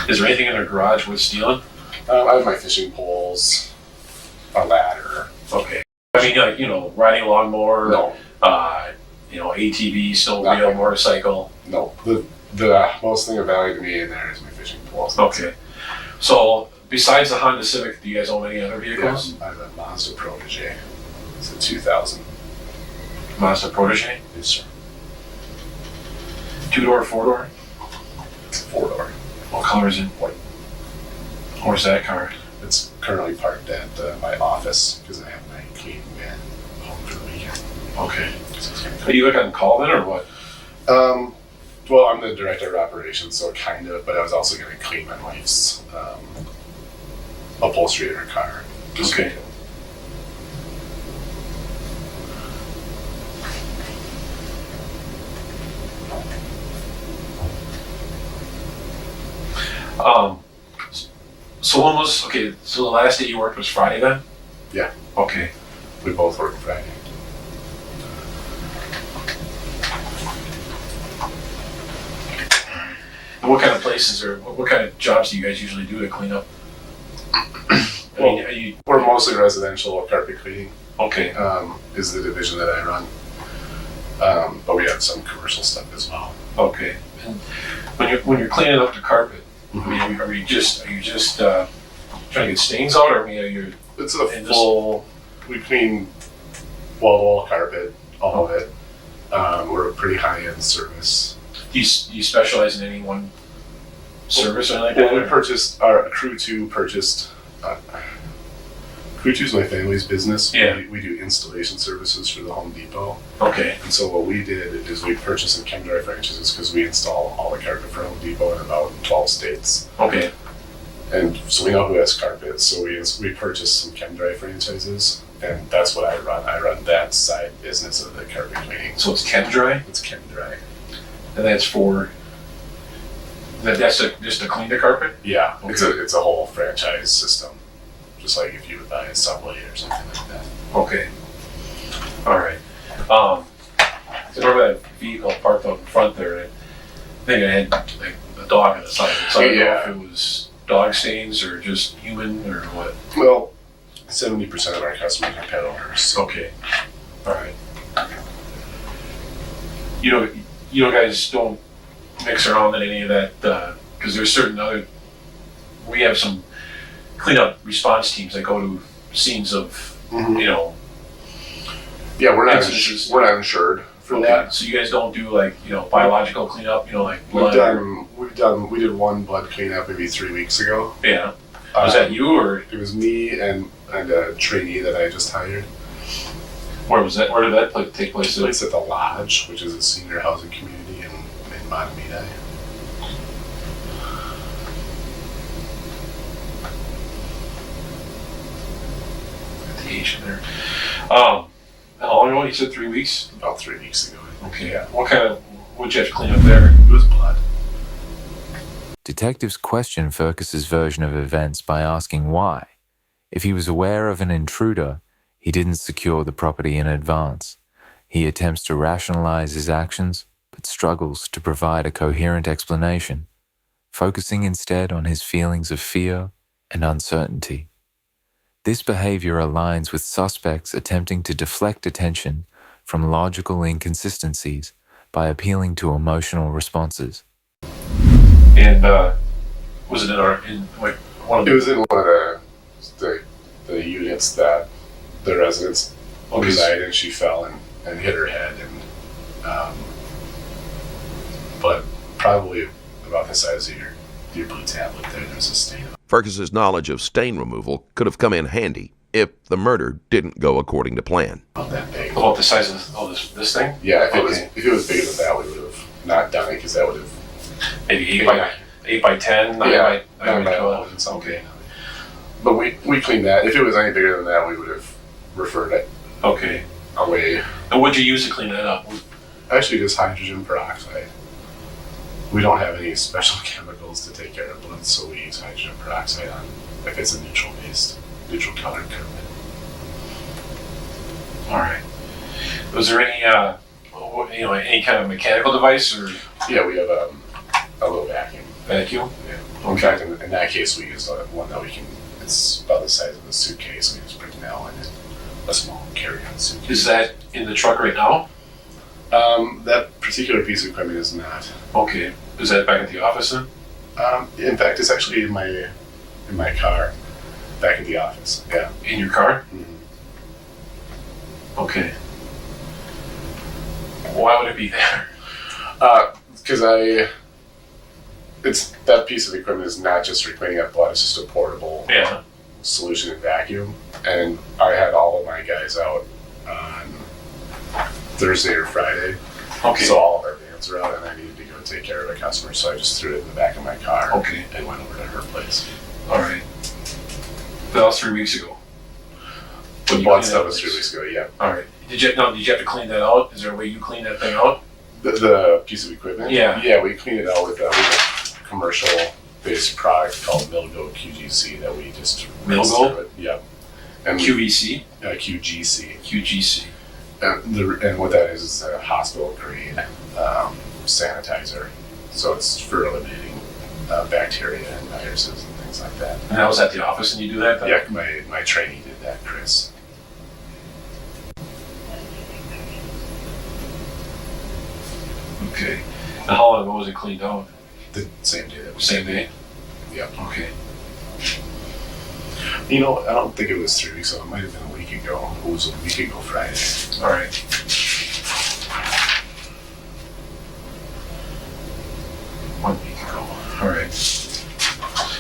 Is there anything in their garage worth stealing? I have my fishing poles, a ladder. Okay. I mean, like, riding a lawnmower, No, ATV, snowmobile, Nothing. motorcycle. no. The most thing of value to me in there is my fishing poles. Okay. So, besides the Honda Civic, do you guys own any other vehicles? Yeah, I have a Mazda Protege. It's a 2000. Mazda Protege? Yes, sir. 2-door, 4-door? It's a 4-door. What color is it? White. Where's that car? It's currently parked at my office because I have my cleaning van home for the weekend. Okay. So it's gonna Are you like on call then, or what? well, I'm the director of operations, so kind of, but I was also going to clean my wife's upholstery in her car. Okay. So the last day you worked was Friday then? Yeah. Okay. We both work Friday. And what kind of places or what kind of jobs do you guys usually do to clean up? Well, are you We're mostly residential carpet cleaning. okay? Is the division that I run. But we have some commercial stuff as well. Okay. And when you're cleaning up the carpet, I mean, are you just trying to get stains out, or I mean, are you? It's a And full. We clean wall-to-wall carpet, all of it. We're a pretty high-end service. Do you specialize in any one service or anything like Well, that? we or- purchased our Crew 2 purchased. Crew 2 is my family's business. Yeah. We do installation services for the Home Depot. Okay. And so what we did is we purchased some ChemDry franchises because we install all the carpet for Home Depot in about 12 states. Okay. And so we know who has carpet. So we purchased some ChemDry franchises, and that's what I run. I run that side business of the carpet cleaning. So it's ChemDry, It's ChemDry. and that's for. That's just to clean the carpet. Yeah, Okay. it's a whole franchise system, just like if you would buy a Subway or something like that. Okay. All right. I remember that vehicle parked out in front there, and I think it had like a dog on the side. So I don't know if it was dog stains or just human or what. Well, 70% of our customers are pet owners. So Okay. All right. You guys don't mix around in any of that because there's certain other. We have some cleanup response teams that go to scenes of yeah, we're not Instances. we're not insured for Okay, that. so you guys don't do like biological cleanup, like We blood. did one blood cleanup maybe 3 weeks ago. Yeah. Was that you or It was me and a trainee that I just hired. where was that? Where did that take place? It's at the Lodge, which is a senior housing community in Montemita. age in there. And how long ago? You said 3 weeks? About 3 weeks ago. Okay. Yeah. What'd you have to clean up there? It was blood. Detectives question Furcus's version of events by asking why. If he was aware of an intruder, he didn't secure the property in advance. He attempts to rationalize his actions, but struggles to provide a coherent explanation, focusing instead on his feelings of fear and uncertainty. This behavior aligns with suspects attempting to deflect attention from logical inconsistencies by appealing to emotional responses. And was it one of It was in one of the units that the residents reside in. She fell and hit her head, and but probably about the size of your blue tablet there. There's a stain. Fergus's knowledge of stain removal could have come in handy if the murder didn't go according to plan. About that big. About the size of this thing? Yeah, if Okay. it was bigger than that, we would have not done it because that would have. Maybe 8 by 10, 9 Yeah, by 9 by 12. 11, something. Okay. But we cleaned that. If it was any bigger than that, we would have referred it Okay. away. And what'd you use to clean that up? Actually, just hydrogen peroxide. We don't have any special chemicals to take care of blood, so we use hydrogen peroxide on if it's a neutral colored pigment. All right. Was there any, any kind of mechanical device or Yeah, we have a little vacuum. vacuum? Yeah. In fact, in that case, we used one that it's about the size of a suitcase. We just put an L in it, a small carry-on suitcase. Is that in the truck right now? That particular piece of equipment is not. Okay. Is that back at the office then? In fact, it's actually in my car, back at the office. Yeah. In your car? Mhm. Okay. Why would it be there? Because that piece of equipment is not just for cleaning up blood; it's just a portable Yeah. solution in vacuum. And I had all of my guys out on Thursday or Friday, Okay. so all of our vans are out, and I needed to go take care of a customer, so I just threw it in the back of my car. Okay. And went over to her place. All right. That was 3 weeks ago. The When you blood cleaned stuff that was 3 place. weeks ago. Yeah. All right. Did you have to clean that out? Is there a way you clean that thing out? The piece of equipment. Yeah. Yeah, we cleaned it out with a commercial-based product called Milgo QGC that we just rinsed Milgo? through it. Yeah. And QVC? QGC. QGC. And what that is a hospital-grade sanitizer. So it's for eliminating bacteria and viruses and things like that. And I was at the office and you do that then? Yeah, my trainee did that, Chris. Okay. And how long ago was it cleaned out? The same day that we Same day? Yeah. Okay. You know, I don't think it was 3 weeks ago. It might have been a week ago. It was a week ago Friday. All right. One week ago. All right.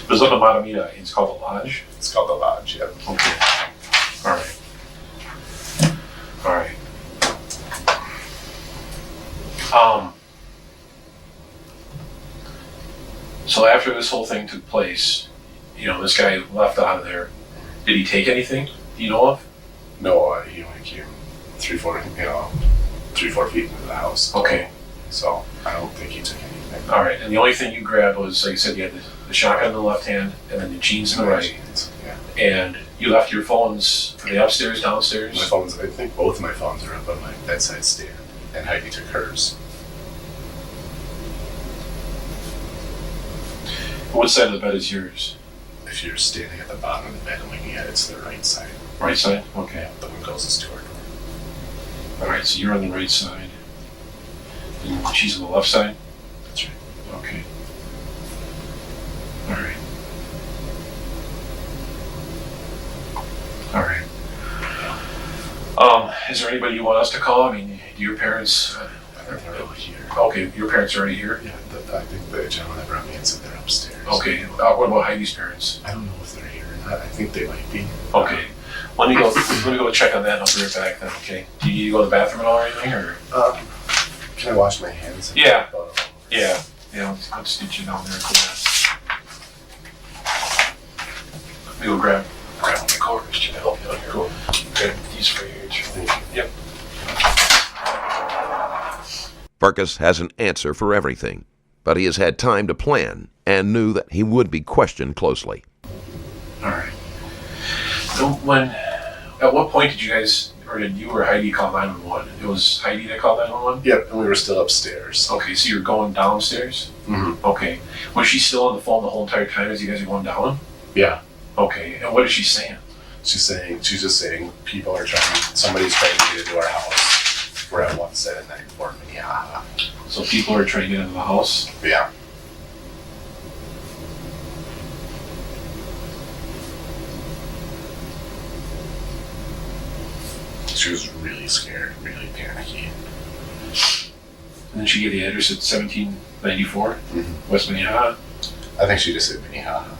It was up in Matamita. It's called the Lodge. It's called the Lodge, yeah. Okay. All right. All right. So after this whole thing took place, this guy left out of there. Did he take anything? Do you know of? No, he only came 3-4 feet into the house. Okay. So I don't think he took anything. All right. And the only thing you grabbed was, like you said, you had the shotgun in the left hand and then the jeans in the right. Yeah. And you left your phones, are they upstairs, downstairs? My phones, I think both of my phones are up on my bedside stand, and Heidi took hers. What side of the bed is yours? If you're standing at the bottom of the bed and looking at it, it's the right side. Right side? Okay. The one closest to her door. All right, so you're on the right side. And she's on the left side? That's right. Okay. All right. All right. Is there anybody you want us to call? I mean, do your parents... They're over here. Okay, your parents are already here? Yeah, I think the gentleman that brought me in said they're upstairs. Okay, what about Heidi's parents? I don't know if they're here or not. I think they might be. Okay. Let me go check on that and I'll be right back then, okay? Do you need to go to the bathroom at all or anything, or? Can I wash my hands? Yeah. Yeah, let's get you down there for that. Let me go grab one of my coworkers to help you out here. Cool. these for you. Thank you. Yep. Farkas has an answer for everything, but he has had time to plan and knew that he would be questioned closely. All right. So at what point did you guys, or did you or Heidi call 911? It was Heidi that called 911? Yep, and we were still upstairs. Okay, so you're going downstairs? Mm-hmm. Okay. Was she still on the phone the whole entire time as you guys are going down? Yeah. Okay, and what is she saying? She's just saying somebody's trying to get into our house. We're at 1794 Minnehaha. So people are trying to get into the house? Yeah. She was really scared, really panicky. And then she gave the address at 1794 Mm-hmm. West Minnehaha. I think she just said Minnehaha.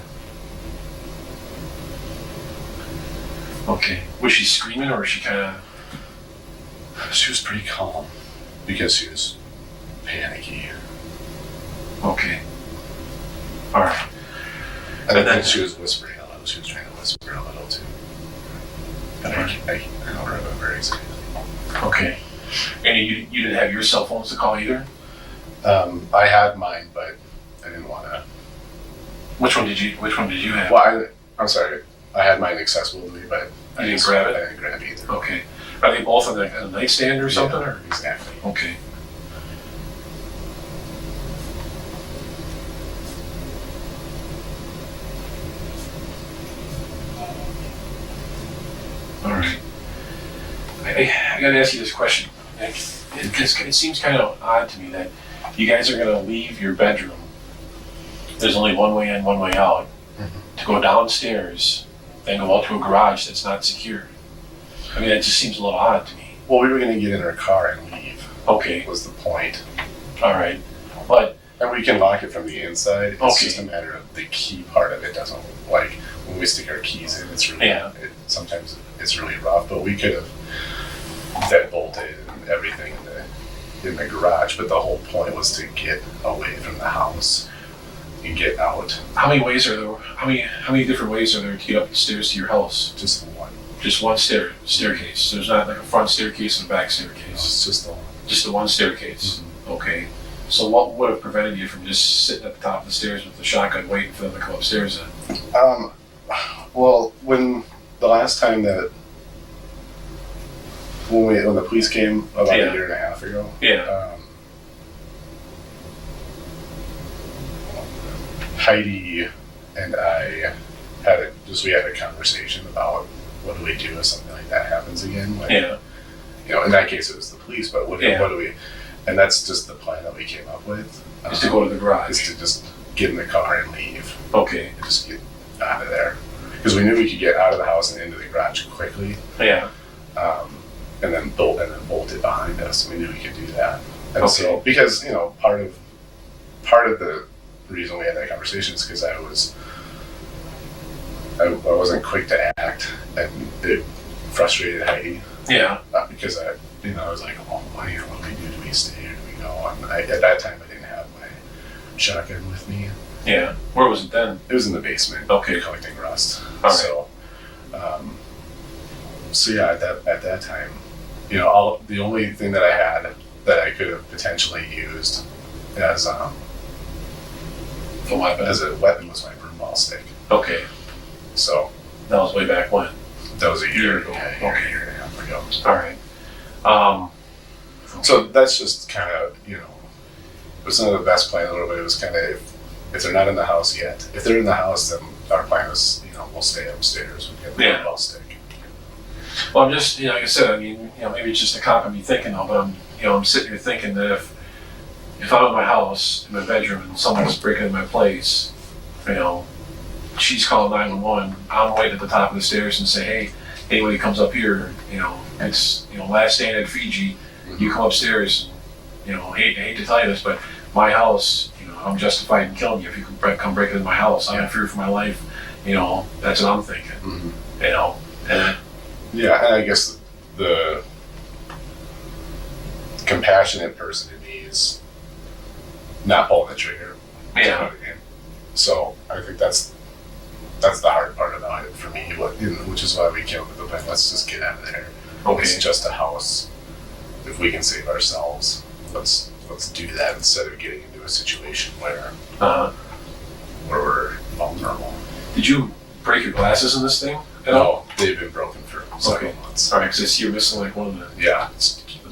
Okay. Was she screaming or was she kind of... She was pretty calm because she was panicky. Okay. All right. And I And then- think she was whispering a little. She was trying to whisper a little too. And I don't remember exactly. Okay. And you didn't have your cell phones to call either? I had mine, but I didn't want to. Which one did you have? Well, I'm sorry. I had mine accessible to me, but You didn't grab it? I didn't grab either. Okay. Are they both on a nightstand or something? Yeah, Or? exactly. Okay. All right. I gotta ask you this question. It seems kind of odd to me that you guys are gonna leave your bedroom. There's only one way in, one way out. To go downstairs, then go out to a garage that's not secure. I mean, that just seems a little odd to me. Well, we were going to get in our car and leave. Okay. Was the point. All right. But And we can lock it from the inside. It's Okay. just a matter of the key part of it doesn't, like, when we stick our keys in, it's really, Yeah. sometimes it's really rough, but we could have dead bolted and everything in the garage, but the whole point was to get away from the house and get out. how many ways are there? How many different ways are there to get up the stairs to your house? Just one. Just one staircase. There's not like a front staircase and a back staircase. It's just the one. Just the one staircase. Okay. So what would have prevented you from just sitting at the top of the stairs with the shotgun waiting for them to come upstairs then? Well, when the last time when the police came about Yeah. a year and a half ago, Yeah. Heidi and I we had a conversation about what do we do if something like that happens again. Like, Yeah. You know, in that case it was the police, but what Yeah. do we? And that's just the plan that we came up with. Just to go to the Is garage. to just get in the car and leave. Okay. And just get out of there. Because we knew we could get out of the house and into the garage quickly, Yeah. and then bolt it behind us. We knew we could do that. And Okay. so, because part of the reason we had that conversation is because I wasn't quick to act, and it frustrated Heidi. Yeah. Because I was like, oh, what do we do? Do we stay or do we go? And at that time, I didn't have my shotgun with me. Yeah. Where was it then? It was in the basement. Okay. Collecting rust. All right. So yeah, at that time, the only thing that I had that I could have potentially used as The weapon. a weapon was my broom ball stick. Okay. So That was way back when. that was a year ago. Okay. A year and a half ago. All right. So that's just kind of, it was not the best plan in the world, but it was kind of, if they're not in the house yet, if they're in the house, then our plan is, we'll stay upstairs and get the Yeah. ball stick. Well, I'm just, like I said, I mean, maybe it's just a cop of me thinking though, but I'm sitting here thinking that if I'm in my house, in my bedroom, and someone's breaking into my place, she's calling 911, I'm waiting at the top of the stairs and say, hey, anybody comes up here, it's, last stand at Fiji, you come upstairs, I hate to tell you this, but my house, I'm justified in killing you if you come breaking into my house. I'm in fear for my life, that's what I'm thinking, and Yeah, and I guess the compassionate person in me is not pulling the trigger. Yeah. You know what I mean? So I think that's the hard part about it for me, which is why we came up with the plan. Let's just get out of there. Okay. It's just a house. If we can save ourselves, let's do that instead of getting into a situation where we're vulnerable. Did you break your glasses in this thing at all? No, they've been broken for several months. All right, because I see you're missing like one of the Yeah,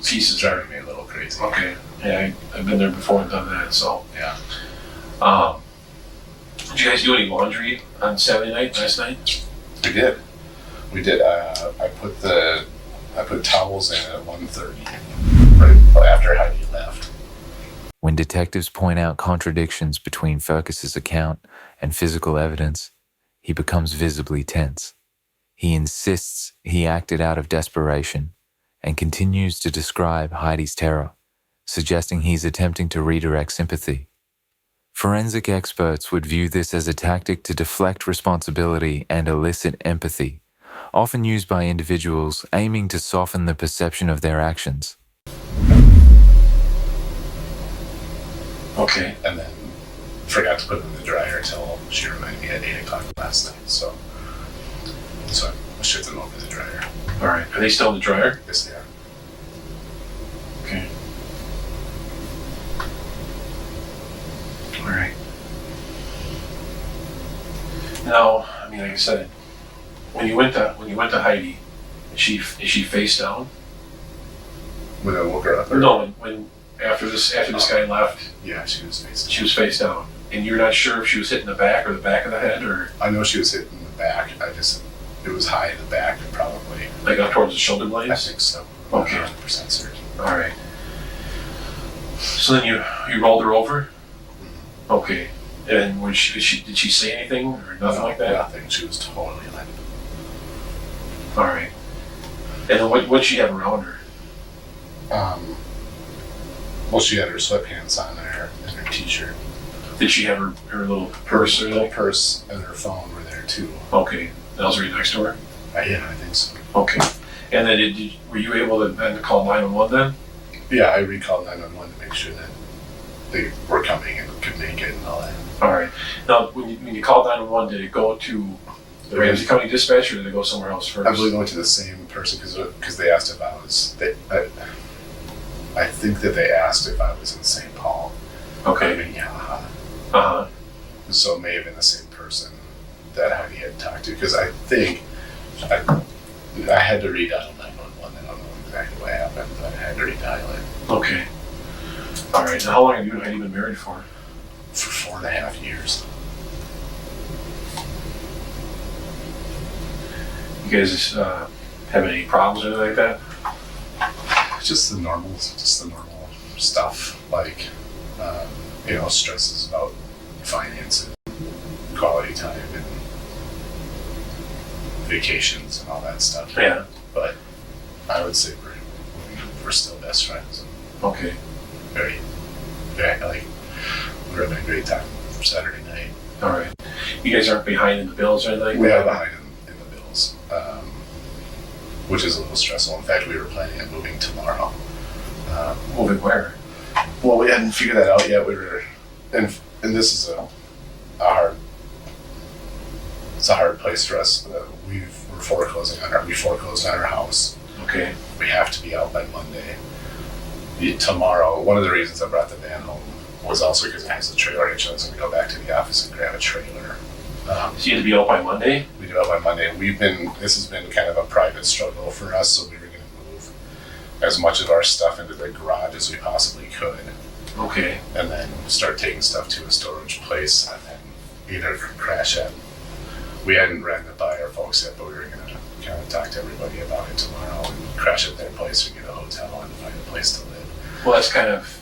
pieces. driving me a little crazy. Okay. Yeah, I've been there before and done that. So, Yeah. did you guys do any laundry on Saturday night, last night? We did. We did. I put towels in at 1:30, right after Heidi left. When detectives point out contradictions between Fergus's account and physical evidence, he becomes visibly tense. He insists he acted out of desperation and continues to describe Heidi's terror, suggesting he's attempting to redirect sympathy. Forensic experts would view this as a tactic to deflect responsibility and elicit empathy, often used by individuals aiming to soften the perception of their actions. Okay. And then forgot to put them in the dryer until she reminded me at 8 o'clock last night. So I shipped them over to the dryer. All right. Are they still in the dryer? Yes, they are. Okay. All right. Now, I mean, like I said, when you went to Heidi, is she face down? When I woke her up? No, when after this guy left, Yeah, she was face down. she was face down, and you're not sure if she was hitting the back or the back of the head, or I know she was hitting the back. It was high in the back, probably. like up towards the shoulder I blades. think so. Okay. I'm not 100% certain. All right. So then you rolled her over. Okay. And when did she say anything or nothing like that? Nothing. She was totally limp. All right. And then what'd she have around her? Well, she had her sweatpants on there and her t-shirt. Did she have her little purse or Her little anything? purse and her phone were there too. Okay. That was right next to her? Yeah, I think so. Okay. And then were you able to then call 911 then? Yeah, I recalled 911 to make sure that they were coming and could make it and all that. All right. Now, when you called 911, did it go to the Ramsey County Dispatch or did it go somewhere else first? I believe I went to the same person because they asked if I was. I think that they asked if I was in St. Paul. Okay. I mean, yeah. Uh-huh. So it may have been the same person that Heidi had talked to because I think I had to redial 911. I don't know exactly what happened, but I had to redial it Okay. All right. Now, how long have you and Heidi been married for? for 4.5 years. You guys have any problems or anything like that? Just the normal stuff like stresses about finance and quality time and vacations and all that stuff. Yeah. But I would say we're still best friends. Okay. Very, like we're having a great time for Saturday night. All right. You guys aren't behind in the bills or anything? We are behind in the bills, which is a little stressful. In fact, we were planning on moving tomorrow. Moving where? Well, we hadn't figured that out yet. We were, and this is a hard place for us. We foreclosed on our house. Okay. We have to be out by Monday. Tomorrow, one of the reasons I brought the van home was also because it has a trailer hitch. I was going to go back to the office and grab a trailer. So you had to be out by Monday? We do it by Monday. This has been kind of a private struggle for us, so we were going to move as much of our stuff into the garage as we possibly could. Okay. And then start taking stuff to a storage place and then either crash it. We hadn't ran it by our folks yet, but we were going to kind of talk to everybody about it tomorrow and crash at their place or get a hotel and find a place to live. Well, that's kind of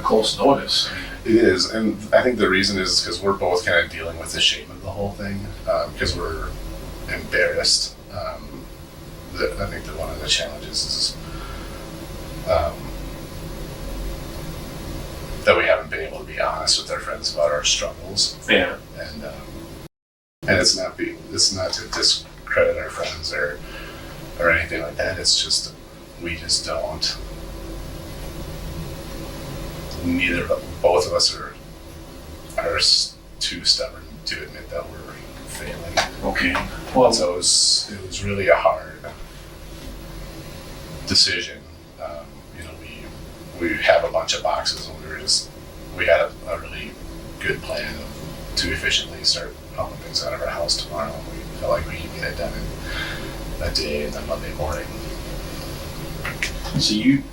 close notice. It is, and I think the reason is because we're both kind of dealing with the shame of the whole thing because we're embarrassed. I think that one of the challenges is that we haven't been able to be honest with our friends about our struggles. Yeah. And it's not to discredit our friends or anything like that. It's just we just don't. Both of us are too stubborn to admit that we're failing. Okay. Well, So it was really a hard decision. You know, we have a bunch of boxes, and we had a really good plan to efficiently start hauling things out of our house tomorrow. And we felt like we could get it done in a day, and then Monday morning. So you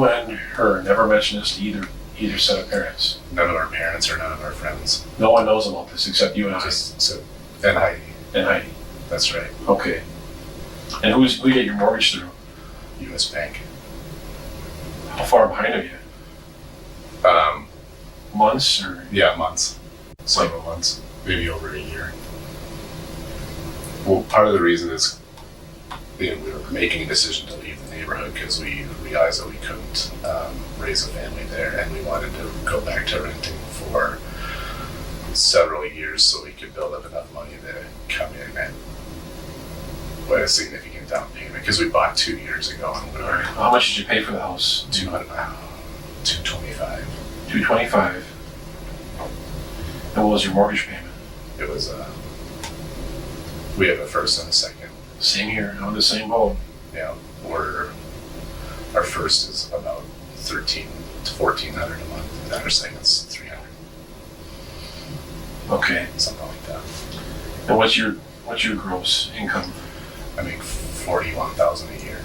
and her never mentioned this to either set of parents? None of our parents or none of our friends. No one knows about this except you and I. And Heidi. And Heidi. That's right. Okay. And who you get your mortgage through? U.S. Bank. How far behind are you? Months or? Yeah, months. Several months. Maybe over a year. Well, part of the reason is, you know, we were making a decision to leave the neighborhood because we realized that we couldn't raise a family there, and we wanted to go back to renting for several years so we could build up enough money to come in and with a significant down payment, because we bought 2 years ago and we were How much did you pay for the house? $225. $225. And what was your mortgage payment? It was we have a first and a second. Same here, on the same boat. Yeah, our first is about $1,300 to $1,400 a month, and then our second's $300, Okay. something like that. And what's your gross income? I make $41,000 a year.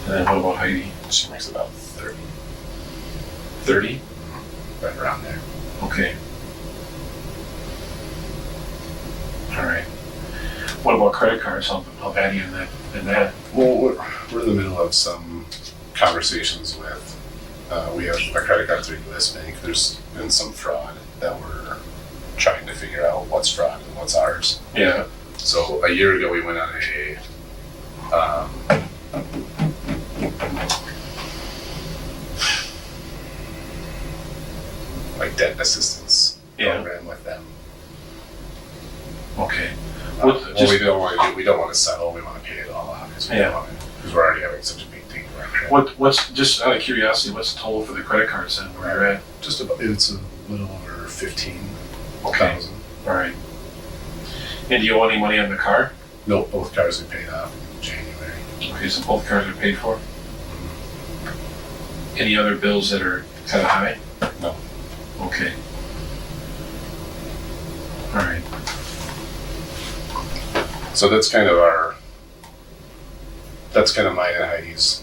And then what about Heidi? She makes about 30, 30? right around there. Okay. All right. What about credit cards? How bad are you in that? Well, we're in the middle of some conversations with. We have our credit card through U.S. Bank. There's been some fraud that we're trying to figure out what's fraud and what's ours. Yeah. So a year ago, we went on a like debt assistance program with them. Okay. Well, we don't want to settle. We want to pay it all off because we're already having such a big thing for our credit. What's just out of curiosity? What's the total for the credit cards then? Where you're at? Just about, it's a little over 15,000. Okay. All right. And do you owe any money on the car? No, both cars are paid off in January. Okay, so both cars are paid for. Any other bills that are kind of high? No. Okay. All right. So that's kind of mine and Heidi's.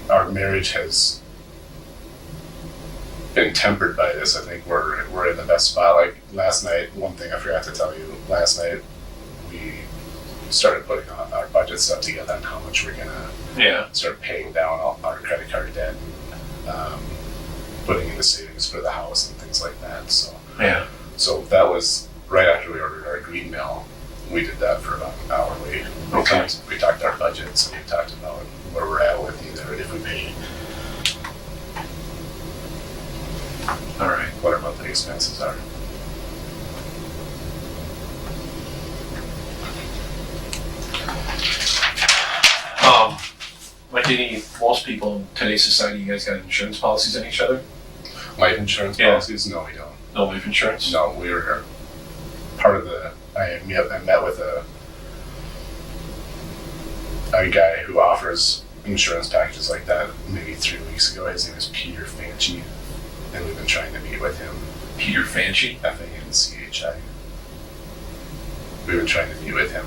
Our marriage has been tempered by this. I think we're in the best spot. Like last night, one thing I forgot to tell you, last night we started putting our budget stuff together on how much we're gonna start paying down all our credit card debt, putting in the savings for the house and things like that. So that was right after we ordered our green mill. We did that for about an hour. We talked our budgets, and we talked about where we're at with either if we pay. All right. What our monthly expenses are. Like most people in today's society, you guys got insurance policies on each other? Life insurance policies? No, we don't. No life insurance? No, we were part of the. I met with a guy who offers insurance packages like that maybe 3 weeks ago. His name is Peter Fanchi, and we've been trying to meet with him. Peter Fanchi? Fanchi. We've been trying to meet with him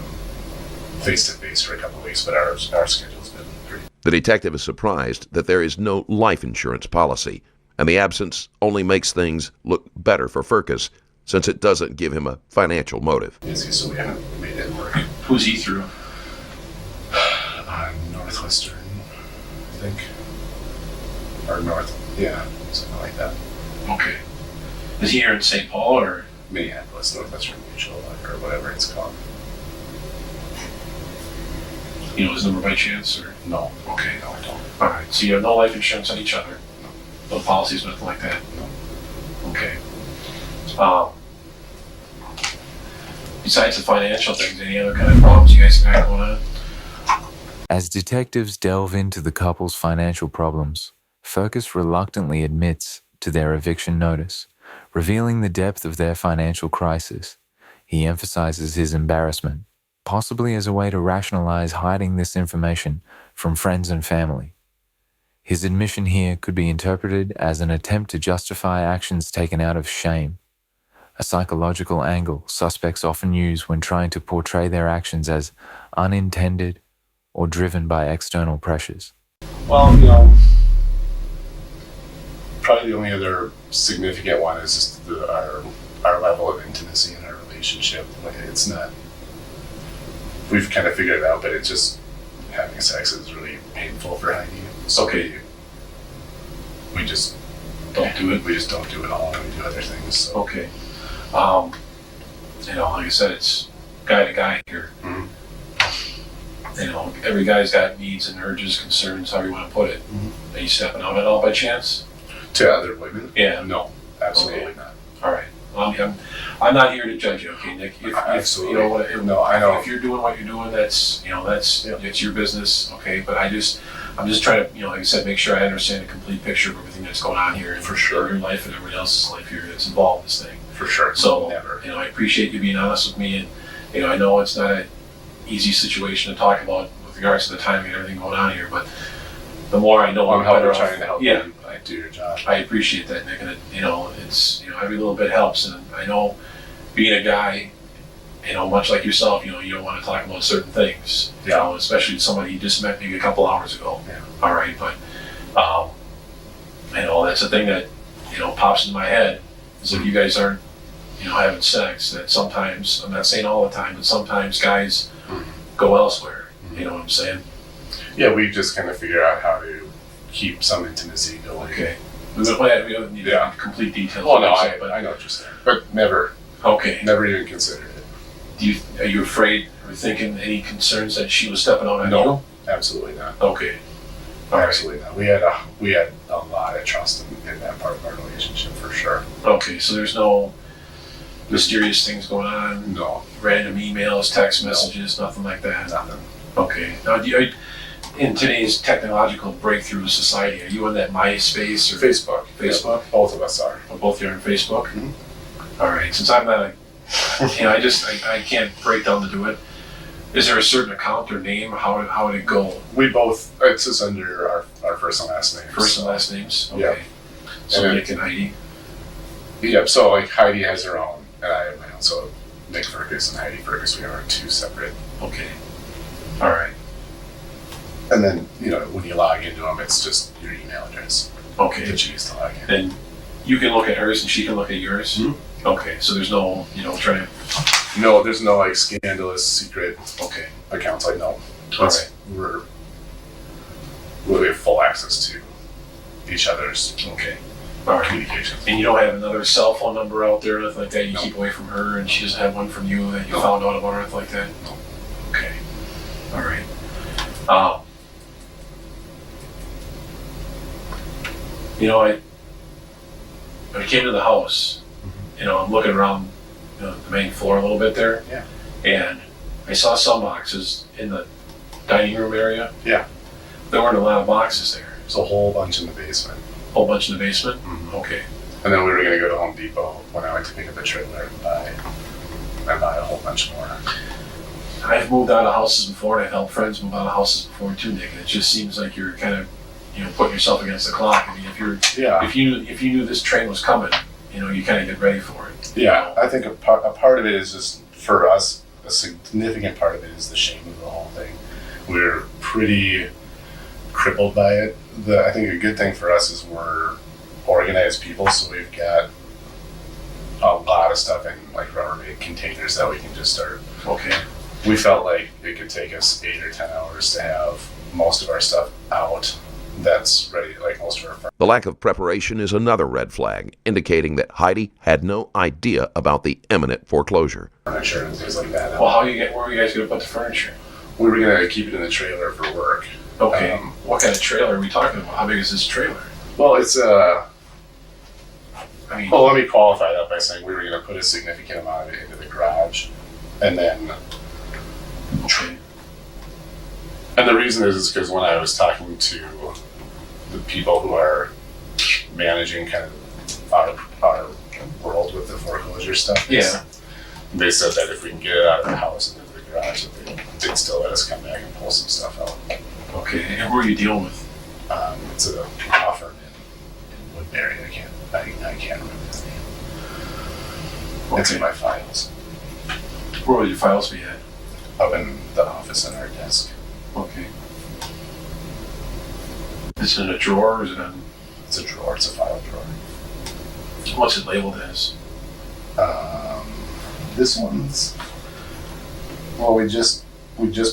face to face for a couple of weeks, but our schedule's been pretty. The detective is surprised that there is no life insurance policy, and the absence only makes things look better for Furcus, since it doesn't give him a financial motive. Busy, so we haven't made it work. Who's he through? Northwestern, I think. Or something like that. Okay. Is he here in St. Paul or? Minneapolis, Northwestern Mutual, or whatever it's called. You know his number by chance, or? No. Okay, no, I don't. All right, so you have no life insurance on each other? No policies, nothing like that? No. Okay. Besides the financial things, any other kind of problems you guys got going on? As detectives delve into the couple's financial problems, Furcus reluctantly admits to their eviction notice, revealing the depth of their financial crisis. he emphasizes his embarrassment, possibly as a way to rationalize hiding this information from friends and family. His admission here could be interpreted as an attempt to justify actions taken out of shame, a psychological angle suspects often use when trying to portray their actions as unintended or driven by external pressures. Well, you know, probably the only other significant one is just our level of intimacy in our relationship. Like, it's not, we've kind of figured it out, but it's just having sex is really painful for Heidi. So Okay. we just Don't do it. We just don't do it all, and we do other things. So. Okay. You know, like I said, it's guy to guy here. Mhm. You know, every guy's got needs and urges, concerns, however you want to put it. Mhm. Are you stepping out at all by chance? To other women? Yeah. No, absolutely Okay. not. All right. Well, I'm not here to judge you, okay, Nick? If Absolutely. you know what? No, I know. If you're doing what you're doing, that's it's your business, okay? But I'm just trying to, like I said, make sure I understand a complete picture of everything that's going on here, For sure. in your life and everybody else's life here that's involved in this thing. For sure. So, Never. I appreciate you being honest with me, and I know it's not an easy situation to talk about with regards to the timing and everything going on here, but the more I know, I'm the better off. trying to help Yeah. you do your job. I appreciate that, Nick, and it's every little bit helps. And I know being a guy, much like yourself, you don't want to talk about certain things, Yeah. especially somebody you just met maybe a couple hours ago. Yeah. All right, but that's the thing that pops in my head is if you guys aren't having sex, that sometimes, I'm not saying all the time, but sometimes guys go elsewhere. You know what I'm saying? Yeah, we just kind of figure out how to keep some intimacy going. Okay. We don't need Yeah. complete details. Well, no, but I know what you're saying, but never okay. even considered it. Are you afraid or thinking any concerns that she was stepping out on No, you? absolutely not. Okay. All right. Absolutely not. We had a lot of trust in that part of our relationship for sure. Okay, so there's no mysterious things going on, No, random emails, text messages, nothing like that? nothing. Okay. Now, in today's technological breakthrough society, are you on that MySpace or Facebook. Facebook? Yep, both of us are. Or both you on Facebook? Mhm. All right. Since I'm not I can't break down to do it. Is there a certain account or name? How would it go? We both, it's just under our first and last names. First and last names? Okay. Yeah. So And Nick and Heidi? Yep, so like Heidi has her own, and I have my own. So Nick Fergus and Heidi Fergus, we have our two separate. Okay. All right. And then, when you log into them, it's just your email address Okay. that you use to log in. And you can look at hers and she can look at yours? Mhm. Okay, so there's no, trying to, No, there's no like scandalous secret okay. accounts. Like, no. All right. We have full access to each other's Okay. All right. communications. And you don't have another cell phone number out there, nothing like that? You No. keep away from her and she doesn't have one from you that you No. found out about or anything like that? No. Okay. All right. When I came to the house, I'm looking around the main floor a little bit there. Yeah. And I saw some boxes in the dining room area. Yeah. There weren't a lot of boxes there. There's a whole bunch in the basement. Whole bunch in the basement? Mhm. Okay. And then we were going to go to Home Depot when I went to pick up a trailer and buy a whole bunch more. I've moved out of houses before, and I've helped friends move out of houses before too, Nick. And it just seems like you're kind of, putting yourself against the clock. I mean, Yeah. if you knew this train was coming, you kind of get ready for it. Yeah, I think a part of it is just, for us, a significant part of it is the shame of the whole thing. We're pretty crippled by it. I think a good thing for us is we're organized people, so we've got a lot of stuff in like Rubbermaid containers that we can just start. Okay. We felt like it could take us 8 or 10 hours to have most of our stuff out that's ready, like most of our The lack of preparation is another red flag, indicating that Heidi had no idea about the imminent foreclosure. furniture and things like that. Well, where are you guys going to put the furniture? We were going to keep it in the trailer for work. Okay. What kind of trailer are we talking about? How big is this trailer? Well, it's I mean, Well, let me qualify that by saying we were going to put a significant amount of it into the garage, and then, okay. and the reason is because when I was talking to the people who are managing kind of our world with the foreclosure stuff, Yeah. They said that if we can get it out of the house and into the garage, that they'd still let us come back and pull some stuff out. Okay, and who are you dealing with? It's a law firm in Woodbury. I can't remember the name. It's in my files. Where would your files be at? Up in the office on our desk. Okay. Is it in a drawer or is it on, It's a drawer. It's a file drawer. what's it labeled as? This one's. Well, we just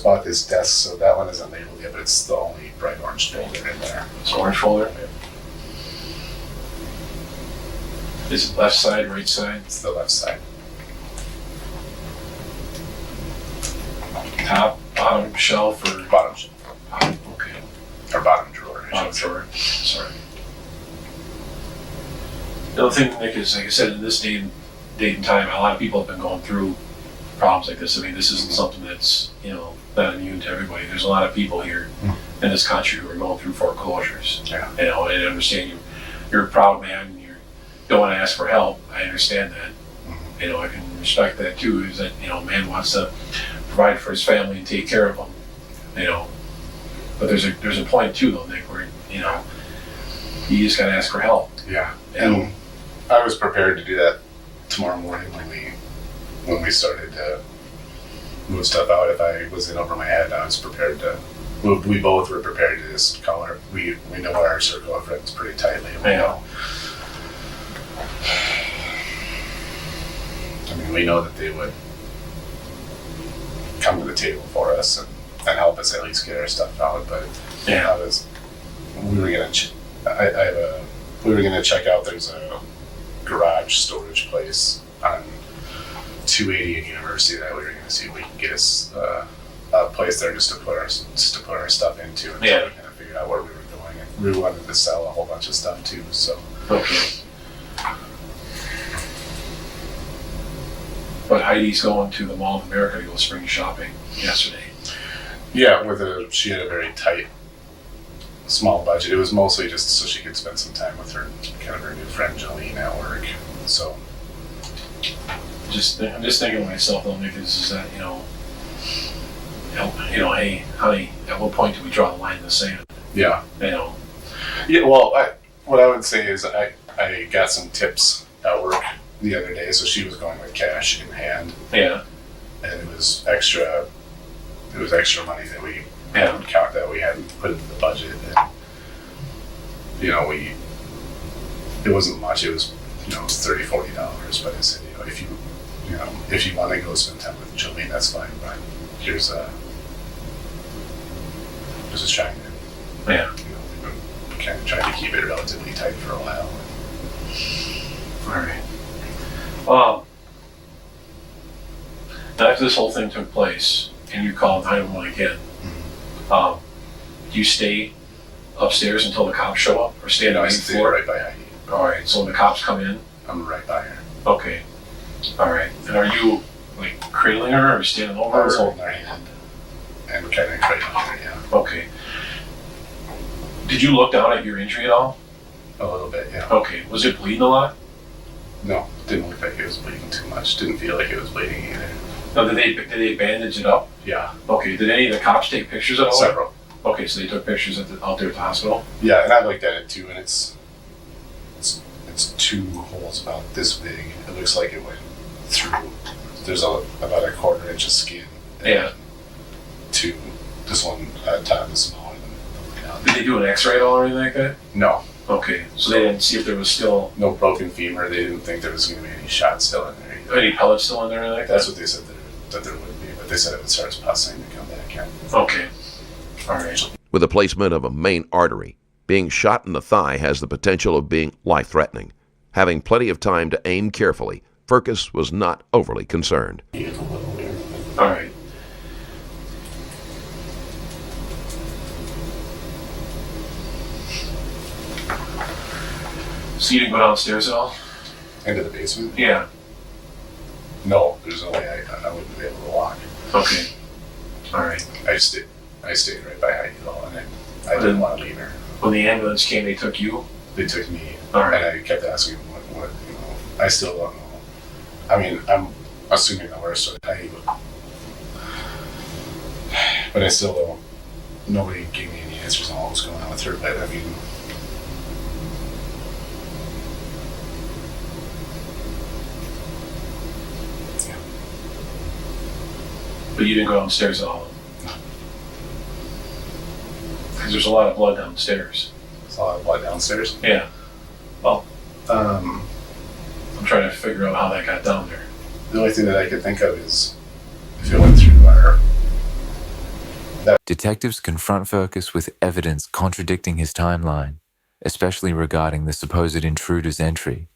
bought this desk, so that one isn't labeled yet, but it's the only bright orange folder in there. It's orange folder? Is it left side, right side? It's the left side. Top, bottom shelf or Bottom shelf. bottom? Okay. Or bottom drawer. I Bottom should say. drawer. Sorry. The other thing, Nick, is like I said, in this date and time, a lot of people have been going through problems like this. I mean, this isn't something that's, not immune to everybody. There's a lot of people here in this country who are going through foreclosures. Yeah. And I understand you're a proud man and you don't want to ask for help. I understand that. I can respect that too, is that, a man wants to provide for his family and take care of them, But there's a point too though, Nick, where, you just gotta ask for help. Yeah. And And I was prepared to do that tomorrow morning when we started to move stuff out. If I was in over my head, I was prepared to. We both were prepared to just call her. We know our circle of friends pretty tightly. And we know. I mean, we know that they would come to the table for us and help us at least get our stuff out. But Yeah. we were gonna. We were gonna check out. There's a garage storage place on 280 in University that we were gonna see if we can get us a place there just to put our stuff into until Yeah. we kind of figured out where we were going. And we wanted to sell a whole bunch of stuff too. So okay. But Heidi's going to the Mall of America to go spring shopping yesterday. yeah, she had a very tight, small budget. It was mostly just so she could spend some time with her new friend Jolene at work. So I'm just thinking to myself though, Nick, is that, hey, honey, at what point do we draw the line in the sand? yeah. You know, Well, what I would say is I got some tips at work the other day. So she was going with cash in hand, yeah, and it was extra money that we hadn't count that we hadn't put into the budget. And it wasn't much. It was $30-$40. But I said, if you want to go spend time with Jolene, that's fine. But here's a chime in. yeah. We've been kind of trying to keep it relatively tight for a while. All right. After this whole thing took place, and you called 911 again, do you stay upstairs until the cops show up, or stay on the I main stayed floor? right by Heidi. All right. So when the cops come in, I'm right by her. okay. All right. And are you like cradling her, or standing over I was her? holding her hand and kind of cradling her, yeah. Okay. Did you look down at your injury at all? A little bit, yeah. Okay. Was it bleeding a lot? No, didn't look like it was bleeding too much. Didn't feel like it was bleeding either. No. Did they bandage it up? Yeah, Okay. Did any of the cops take pictures at all? several. Okay. So they took pictures out there at the hospital. Yeah, and I looked at it too, and it's two holes about this big. It looks like it went through. There's about a quarter inch of skin. And Yeah. this one at top is smaller than the other. Did they do an X-ray at all or anything like that? No, Okay. So they didn't see if there was still no broken femur. They didn't think there was going to be any shot still in there either. any pellets still in there or anything like that? That's what they said that there would be, but they said if it starts pussing to come back in. Okay. All right. With the placement of a main artery, being shot in the thigh has the potential of being life-threatening. Having plenty of time to aim carefully, Furcus was not overly concerned. He was a little weird. All right. So you didn't go downstairs at all? Into the basement? Yeah. No, there's no way I wouldn't be able to walk. Okay. All right. I stayed right by Heidi though, and I didn't want to leave her. When the ambulance came, they took you? They took me, All right. and I kept asking what I still don't know. I mean, assuming the worst with Heidi. But I still don't, nobody gave me any answers on what was going on with her, but I mean, But you didn't go downstairs at all? No. Because there's a lot of blood downstairs. there's a lot of blood downstairs. Yeah. Well, Um, I'm trying to figure out how that got down there. the only thing that I could think of is if it went through our, Detectives confront Furcus with evidence contradicting his timeline, especially regarding the supposed intruder's entry.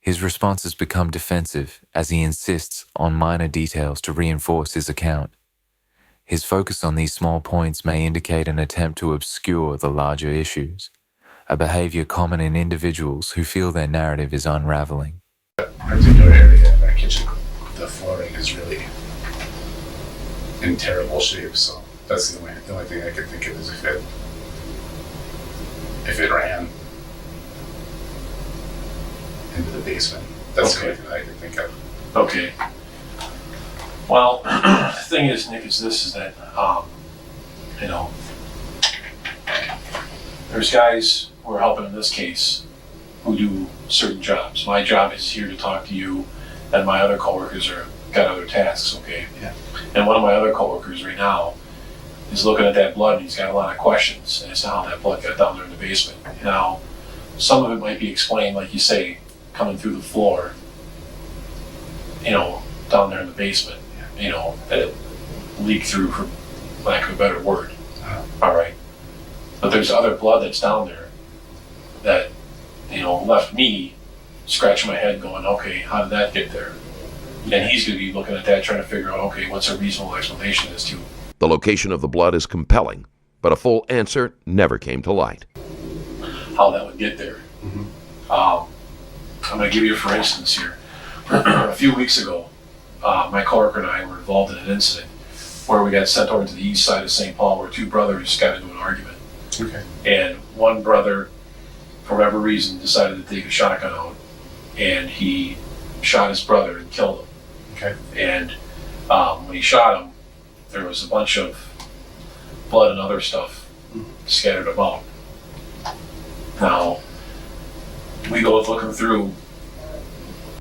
His responses become defensive as he insists on minor details to reinforce his account. His focus on these small points may indicate an attempt to obscure the larger issues, a behavior common in individuals who feel their narrative is unraveling. particular area in our kitchen, the flooring is really in terrible shape. So that's the only thing I could think of is if it ran into the basement. That's the only thing that I could think of. Okay. Well, the thing is, Nick, is that, you know, there's guys who are helping in this case who do certain jobs. My job is here to talk to you, and my other coworkers got other tasks, okay? Yeah. And one of my other coworkers right now is looking at that blood, and he's got a lot of questions as to how that blood got down there in the basement. Now, some of it might be explained, like you say, coming through the floor, you know, down there in the basement, you know, that it leaked through, for lack of a better word. All right. But there's other blood that's down there that, you know, left me scratching my head going, okay, how did that get there? And he's going to be looking at that, trying to figure out, okay, what's a reasonable explanation as to The location of the blood is compelling, but a full answer never came to light. how that would get there. I'm going to give you a for instance here. A few weeks ago, my coworker and I were involved in an incident where we got sent over to the east side of St. Paul where two brothers got into an argument. Okay. And one brother, for whatever reason, decided to take a shotgun out, and he shot his brother and killed him. Okay. And when he shot him, there was a bunch of blood and other stuff scattered about. Now, we go looking through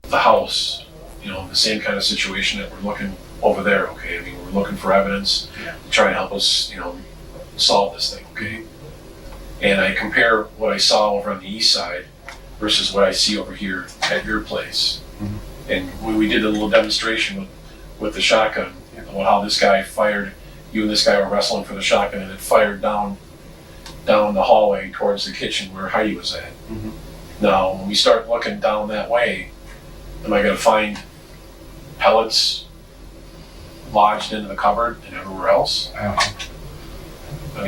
the house, you know, the same kind of situation that we're looking over there, okay? I mean, we're looking for evidence to try and help us, you know, solve this thing, okay? And I compare what I saw over on the east side versus what I see over here at your place. And when we did a little demonstration with the shotgun, about how this guy fired, you and this guy were wrestling for the shotgun, and it fired down the hallway towards the kitchen where Heidi was at. Now, when we start looking down that way, am I going to find pellets lodged into the cupboard and everywhere else? I don't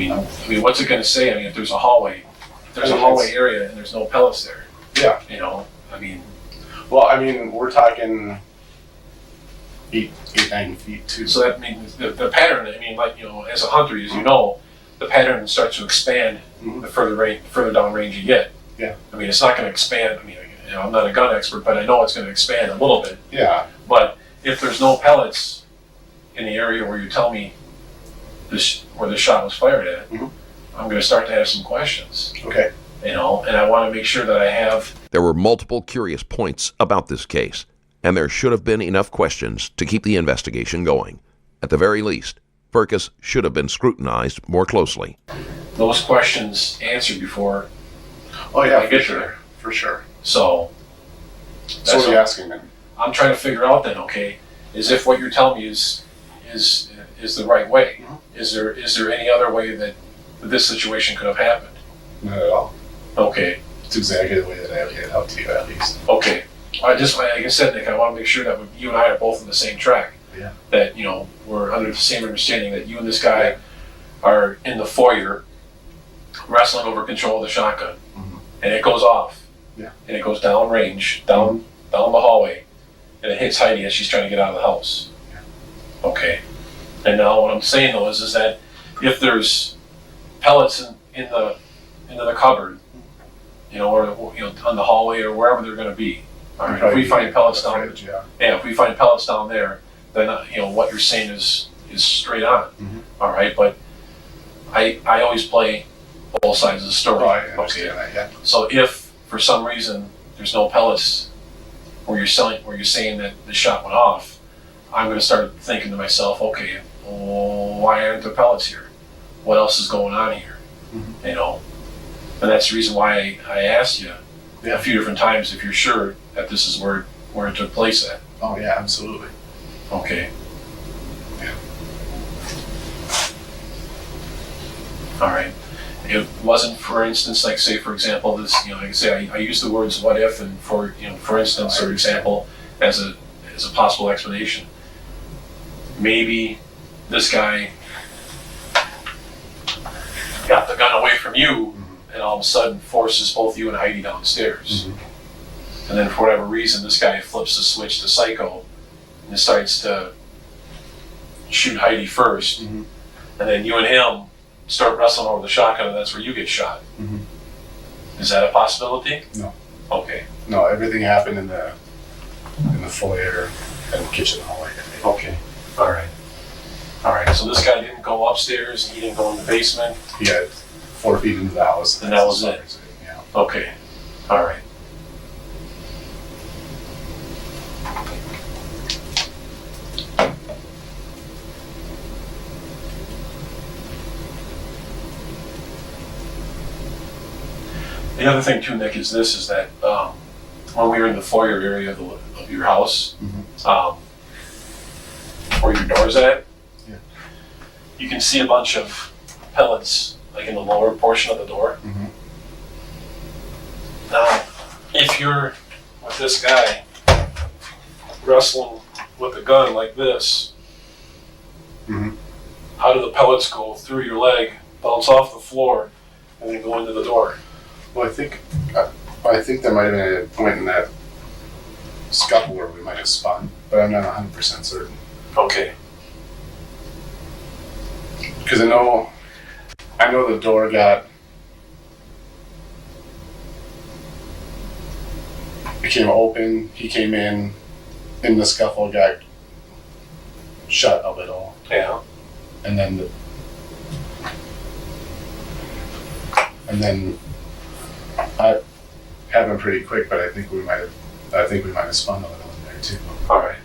know. I mean, what's it going to say? I mean, if there's a hallway area and there's no pellets there, Yeah. you know, I mean, Well, I mean, we're talking 9 feet too. so that means the pattern, I mean, like, you know, as a hunter, as you know, the pattern starts to expand the further down range you get. Yeah. I mean, it's not going to expand. I mean, you know, I'm not a gun expert, but I know it's going to expand a little bit. Yeah. But if there's no pellets in the area where you tell me where the shot was fired at, I'm going to start to have some questions. Okay. You know, and I want to make sure that I have. There were multiple curious points about this case, and there should have been enough questions to keep the investigation going. At the very least, Furcus should have been scrutinized more closely. Those questions answered before. Oh yeah, I for get sure. there. For sure. So So what are you asking then? I'm trying to figure out then, okay, is if what you're telling me is the right way? Is there any other way that this situation could have happened? Not at all. Okay, It's exactly the way that I laid it out to you, at least. okay. Like I said, Nick, I want to make sure that you and I are both on the same track. Yeah. That, you know, we're under the same understanding that you and this guy are in the foyer wrestling over control of the shotgun, and it goes off. Yeah. And it goes down range, down the hallway, and it hits Heidi as she's trying to get out of the house. Yeah. Okay. And now what I'm saying though is that if there's pellets into the cupboard, you know, or you know, on the hallway or wherever they're going to be, All right. If we find pellets down, fridge, yeah. if we find pellets down there, then what you're saying is straight on. All right, but I always play both sides of the story. Oh, I understand that, yeah. So if for some reason there's no pellets where you're saying that the shot went off, I'm going to start thinking to myself, okay, why aren't there pellets here? What else is going on here? You know, and that's the reason why I asked you a few different times if you're sure that this is where it took place at. Oh yeah, absolutely. Okay. Yeah. All right. It wasn't, for instance, like say, for example, this, like I say, I use the words "what if" and for instance or example as a possible explanation. Maybe this guy got the gun away from you, and all of a sudden forces both you and Heidi downstairs. And then for whatever reason, this guy flips the switch to psycho and decides to shoot Heidi first, and then you and him start wrestling over the shotgun, and that's where you get shot. Is that a possibility? No. Okay. No, everything happened in the foyer and kitchen hallway. Okay. All right. All right. So this guy didn't go upstairs. He didn't go in the basement. He had 4 feet into the house. And that was it. Yeah. Okay. All right. The other thing too, Nick, is that when we were in the foyer area of your house, where your door's at, you can see a bunch of pellets like in the lower portion of the door. Now, if you're with this guy wrestling with a gun like this, how do the pellets go through your leg, bounce off the floor, and then go into the door? Well, I think there might have been a point in that scuffle where we might have spun, but I'm not 100% certain. Okay. Because I know the door became open. He came in the scuffle, got shut a little, Yeah. and then I had been pretty quick, but I think we might have spun a little in there too. All right.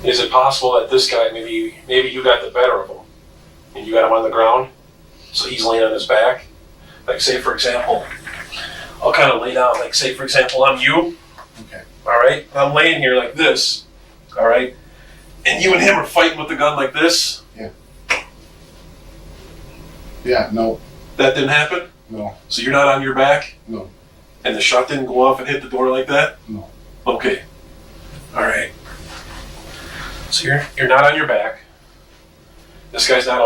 Is it possible that this guy, maybe you got the better of him, and you got him on the ground, so he's laying on his back? Like say for example, I'll kind of lay down. Like say for example, I'm you. Okay. All right. I'm laying here like this. All right. And you and him are fighting with the gun like this. Yeah. No. That didn't happen. No. So you're not on your back. No. And the shot didn't go off and hit the door like that. No. Okay. All right. So you're not on your back. This guy's not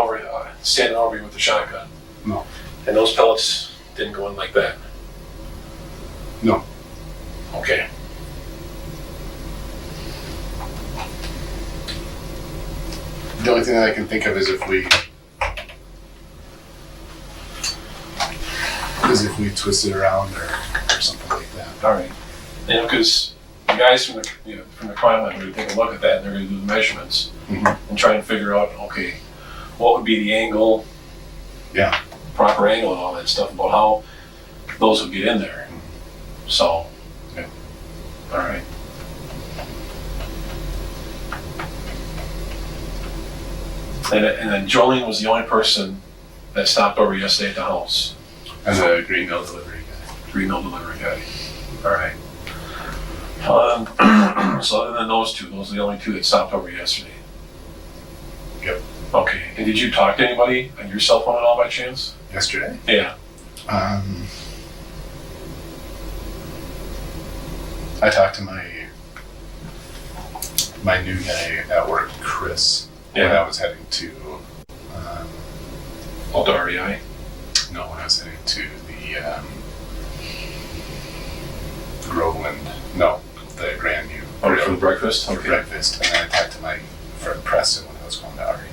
standing over you with the shotgun. No. And those pellets didn't go in like that. No. Okay. The only thing that I can think of is if we twist it around or something like that. All right. Because the guys from the crime lab are going to take a look at that and they're going to do the measurements and try and figure out, okay, what would be the angle, proper angle and all that stuff about how those would get in there. So, yeah. All right. And then Jolene was the only person that stopped over yesterday at the house. And the green mill delivery guy. Green mill delivery guy. All right. So other than those two, those are the only two that stopped over yesterday. Yep. Okay. And did you talk to anybody on your cell phone at all by chance? Yesterday? Yeah. I talked to my new guy at work, Chris, when I was heading to The REI? No, when I was heading to the Groveland, no, the Grandview. Oh, for the breakfast? For Okay. breakfast, and then I talked to my friend Preston when I was going to REI.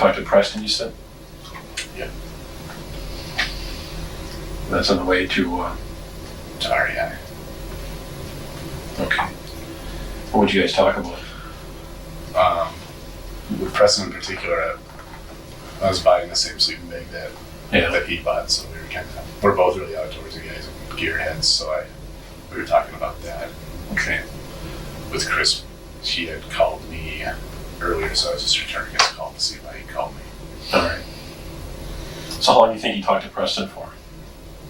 talked to Preston, you said? Yeah. That's on the way to, To REI. okay. What would you guys talk about? With Preston in particular, I was buying the same sleeping bag Yeah. that he bought, so we're both really outdoorsy guys and gearheads, so we were talking about that. Okay. With Chris, he had called me earlier, so I was just returning his call to see why he called me. All right. So how long do you think you talked to Preston for?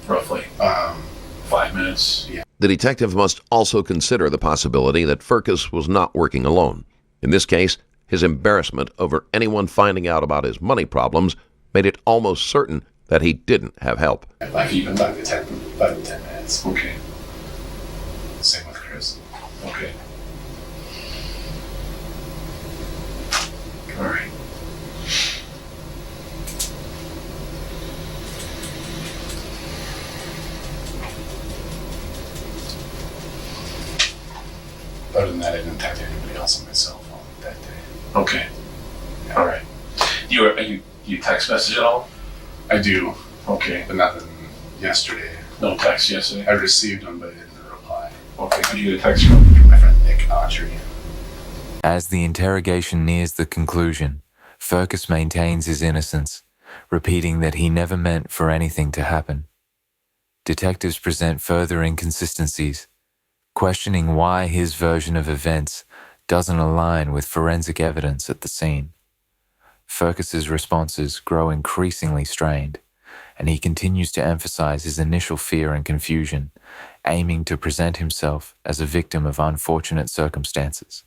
Roughly 5 minutes? The detective must also consider the possibility that Furcus was not working alone. In this case, his embarrassment over anyone finding out about his money problems made it almost certain that he didn't have help. Like even 5 to 10 minutes. Okay. Same with Chris. Okay. All right. Other than that, I didn't talk to anybody else on my cell phone that day. Okay. All right. You text message at all? I do, Okay. but nothing yesterday. No text yesterday? I received one, but I didn't reply. Okay. Who'd you get a text from? My friend Nick Autry. As the interrogation nears the conclusion, Furcus maintains his innocence, repeating that he never meant for anything to happen. Detectives present further inconsistencies, questioning why his version of events doesn't align with forensic evidence at the scene. Furcus's responses grow increasingly strained, and he continues to emphasize his initial fear and confusion, aiming to present himself as a victim of unfortunate circumstances.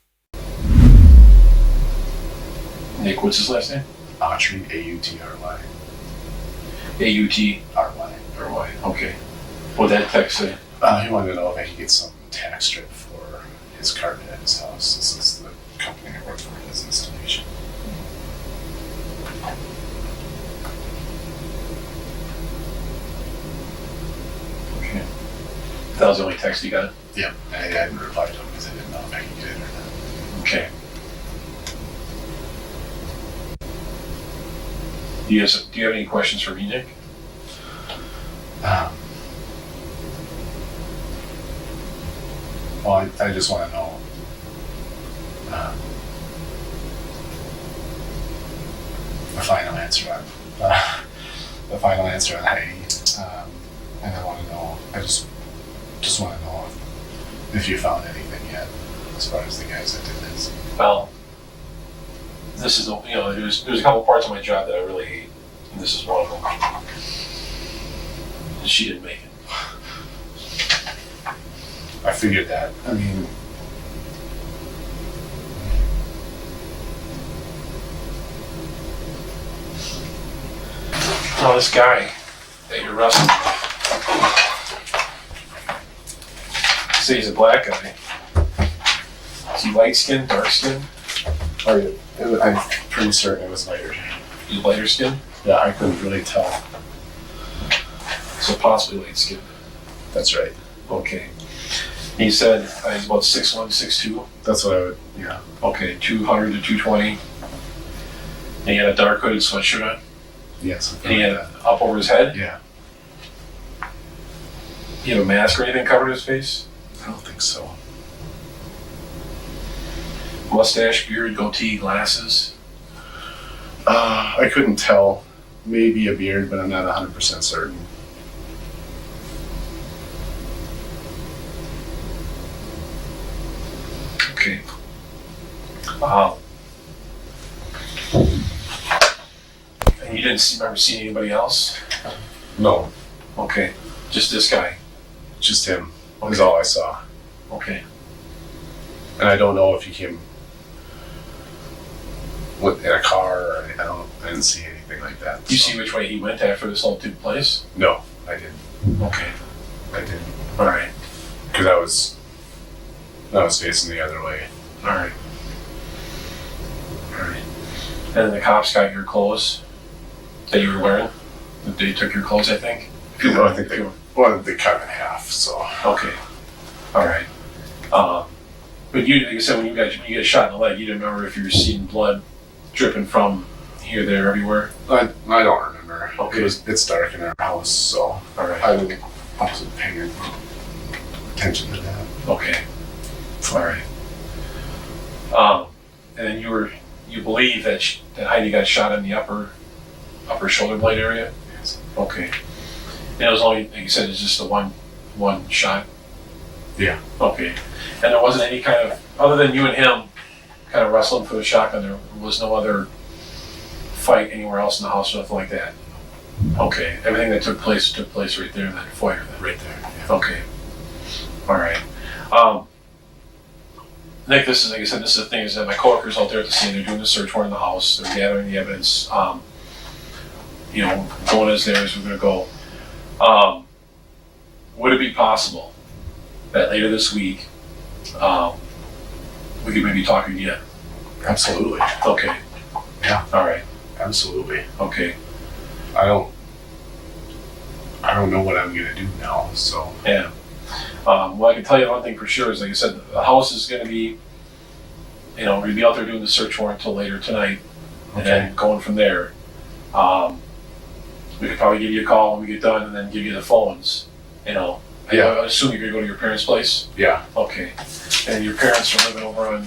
Nick, what's his last name? Autry, A-U-T-R-Y. A-U-T-R-Y. R-Y. Okay. What'd that text say? He wanted to know if I could get some tax strip for his carpet at his house. This is the company I work for, his installation. Okay. That was the only text you got? Yeah, I hadn't replied to him because I didn't know if I could get it or not. Okay. Do you have any questions for me, Nick? Well, I just want to know the final answer on Heidi, and I want to know. I just want to know if you found anything yet as far as the guys that did this. Well, this is, there's a couple parts of my job that I really hate, and this is one of them. And she didn't make it. I figured that. I mean, No, this guy that you're wrestling with, say he's a black guy. Is he light skinned, dark skinned? I'm pretty certain it was lighter. He's lighter skinned? Yeah, I couldn't really tell. So possibly light skinned. That's right. Okay. He said he's about 6'1", 6'2". That's what I would. Yeah. Okay, 200 to 220. And he had a dark hooded sweatshirt on. Yes. And he had it up over his head. Yeah. He had a mask or anything covered his face. I don't think so. Mustache, beard, goatee, glasses. I couldn't tell. Maybe a beard, but I'm not 100% certain. Okay. And you didn't remember seeing anybody else? No, Okay. Just this guy. just him. Okay. Is all I saw. Okay. And I don't know if he came in a car or I didn't see anything like that. Do you see which way he went after this all took place? No, I didn't. Okay. I didn't. All right. Because I was facing the other way. All right. All right. And then the cops got your clothes that you were wearing. They took your clothes, I think. No, I think they cut in half. So Okay. All right. But you, like I said, when you got shot in the leg, you didn't remember if you were seeing blood dripping from here, there, everywhere? I don't remember. Okay. It's dark in our house, so All right. I wasn't paying attention to that. Okay. All right. And then you believe that that Heidi got shot in the upper shoulder blade area? Yes. Okay. And it was only, like you said, it's just the one shot? Yeah. Okay. And there wasn't any kind of, other than you and him kind of wrestling for the shotgun, there was no other fight anywhere else in the house or nothing like that? Okay. Everything that took place right there in that foyer then? Right there. Yeah. Okay. All right. Nick, this is, like I said, this is the thing, is that my coworkers out there at the scene, they're doing the search warrant in the house, they're gathering the evidence, going as there as we're gonna go. Would it be possible that later this week, we could maybe talk again? Absolutely. Okay. Yeah. All right. Absolutely. Okay. I don't know what I'm gonna do now, so. Yeah. Well, I can tell you one thing for sure is, like I said, the house is going to be, we're going to be out there doing the search warrant until later tonight, and then going from there. We could probably give you a call when we get done, and then give you the phones. Yeah. I assume you're going to go to your parents' place. Yeah. Okay. And your parents are living over on,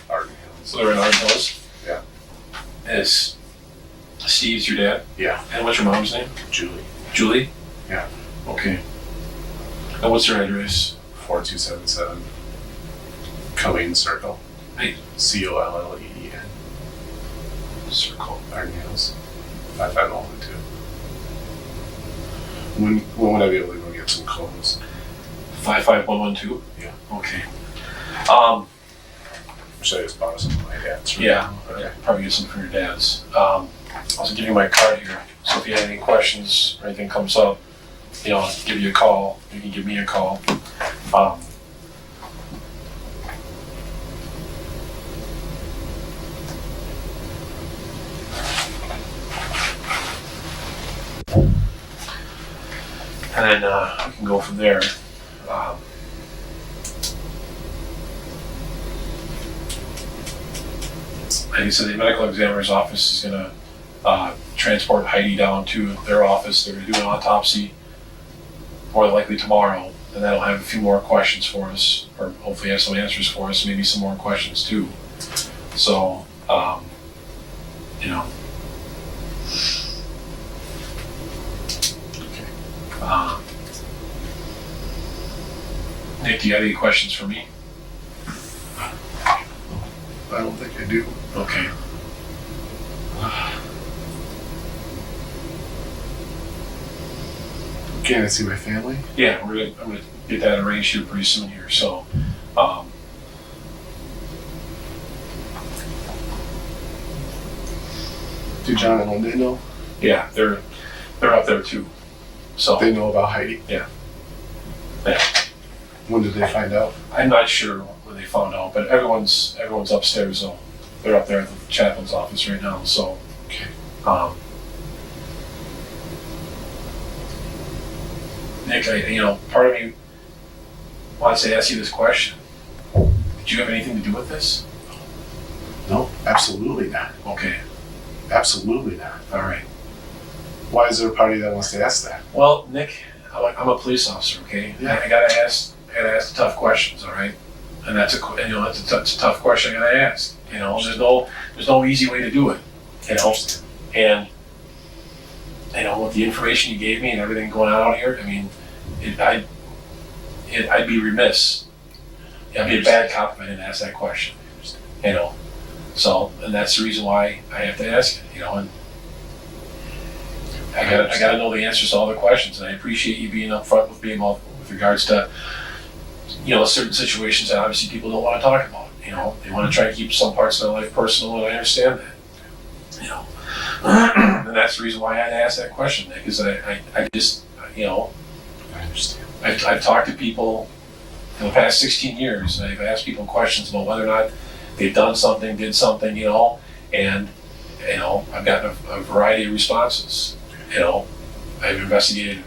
Arden Hills. so they're in Arden Hills. Yeah. Is Steve's your dad? Yeah. And what's your mom's name? Julie. Julie. Yeah. Okay. And what's her address? 4277 Colleen Circle. Hey. Colleen. Circle. Arden Hills. 55112. When would I be able to go get some clothes? 55112. Yeah. Okay. Should I just borrow some of my dad's? Yeah, Okay. probably get some from your dad's. I'll give you my card here, so if you have any questions or anything comes up, I'll give you a call. You can give me a call. And then we can go from there. Like I said, the medical examiner's office is going to transport Heidi down to their office. They're going to do an autopsy more than likely tomorrow, and that'll have a few more questions for us, or hopefully have some answers for us, maybe some more questions too. So, Nick, do you have any questions for me? I don't think I do. Okay. Can I see my family? Yeah, I'm gonna get that arranged here pretty soon here. So, Do John and Linda know? yeah, they're up there too. So They know about Heidi? Yeah. When did they find out? I'm not sure when they found out, but everyone's upstairs. So they're up there at the chaplain's office right now. So, Okay. Nick, part of me wants to ask you this question. Did you have anything to do with this? No, absolutely not. Okay. Absolutely not. All right. Why is there a party that wants to ask that? Well, Nick, I'm a police officer. Okay. Yeah. I gotta ask the tough questions. All right. And that's a tough question I gotta ask. There's no easy way to do it. And with the information you gave me and everything going on out here, I mean, I'd be remiss. I'd be a bad cop if I didn't ask that question. So, and that's the reason why I have to ask it. And I gotta know the answers to all the questions. And I appreciate you being upfront with me with regards to certain situations that obviously people don't want to talk about. They want to try to keep some parts of their life personal, and I understand that. And that's the reason why I had to ask that question, because I just, I understand. I've talked to people for the past 16 years, and I've asked people questions about whether or not they've done something, did something, and, I've gotten a variety of responses. I've investigated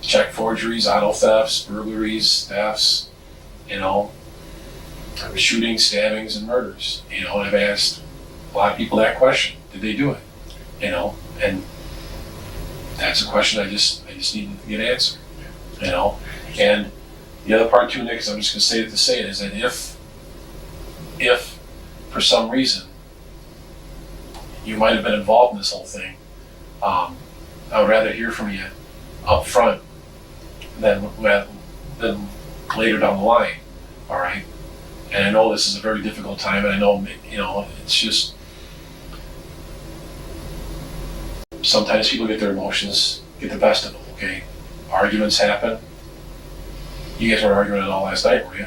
check forgeries, auto thefts, burglaries, thefts, shootings, stabbings, and murders. And I've asked a lot of people that question, did they do it? You know, and that's a question I just need to get answered. You know, and the other part too, Nick, is I'm just going to say it is that if for some reason you might have been involved in this whole thing, I would rather hear from you up front than later down the line. All right. And I know this is a very difficult time, and I know, you know, it's just sometimes people get their emotions get the best of them. Okay, arguments happen. You guys weren't arguing at all last night, were you?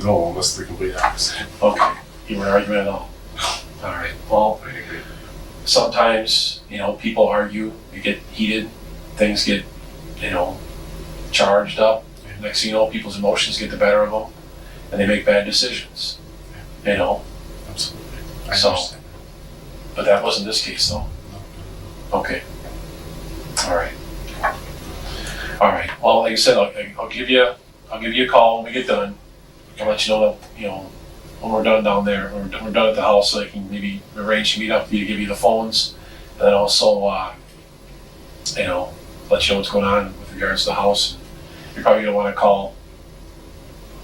No, almost the complete opposite. Okay, you weren't arguing at all. All right. Well, I agree. sometimes, you know, people argue, they get heated, things get, you know, charged up. Next thing you know, people's emotions get the better of them, and they make bad decisions. You know, Absolutely. I So- understand. but that wasn't this case, though. Okay. All right. All right. Well, like I said, I'll give you a call when we get done. I'll let you know that, you know, when we're done down there, or we're done at the house, so I can maybe arrange to meet up for you to give you the phones, and then also, you know, let you know what's going on with regards to the house. You're probably gonna want to call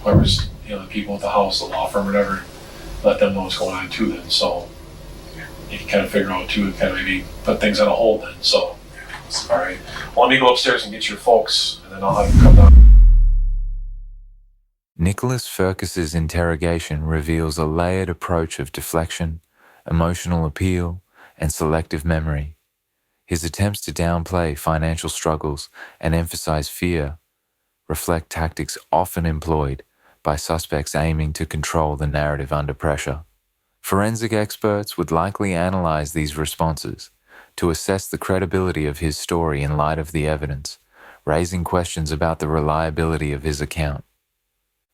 whoever's, you know, the people at the house, the law firm, or whatever, let them know what's going on too. Then, so you can kind of figure out too, and kind of maybe put things on a hold. Then, so all right. Well, let me go upstairs and get your folks, and then I'll have them come down. Nicholas Ferkus's interrogation reveals a layered approach of deflection, emotional appeal, and selective memory. His attempts to downplay financial struggles and emphasize fear reflect tactics often employed by suspects aiming to control the narrative under pressure. Forensic experts would likely analyze these responses to assess the credibility of his story in light of the evidence, raising questions about the reliability of his account.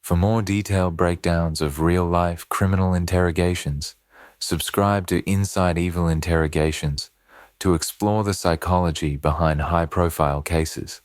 For more detailed breakdowns of real-life criminal interrogations, subscribe to Inside Evil Interrogations to explore the psychology behind high-profile cases.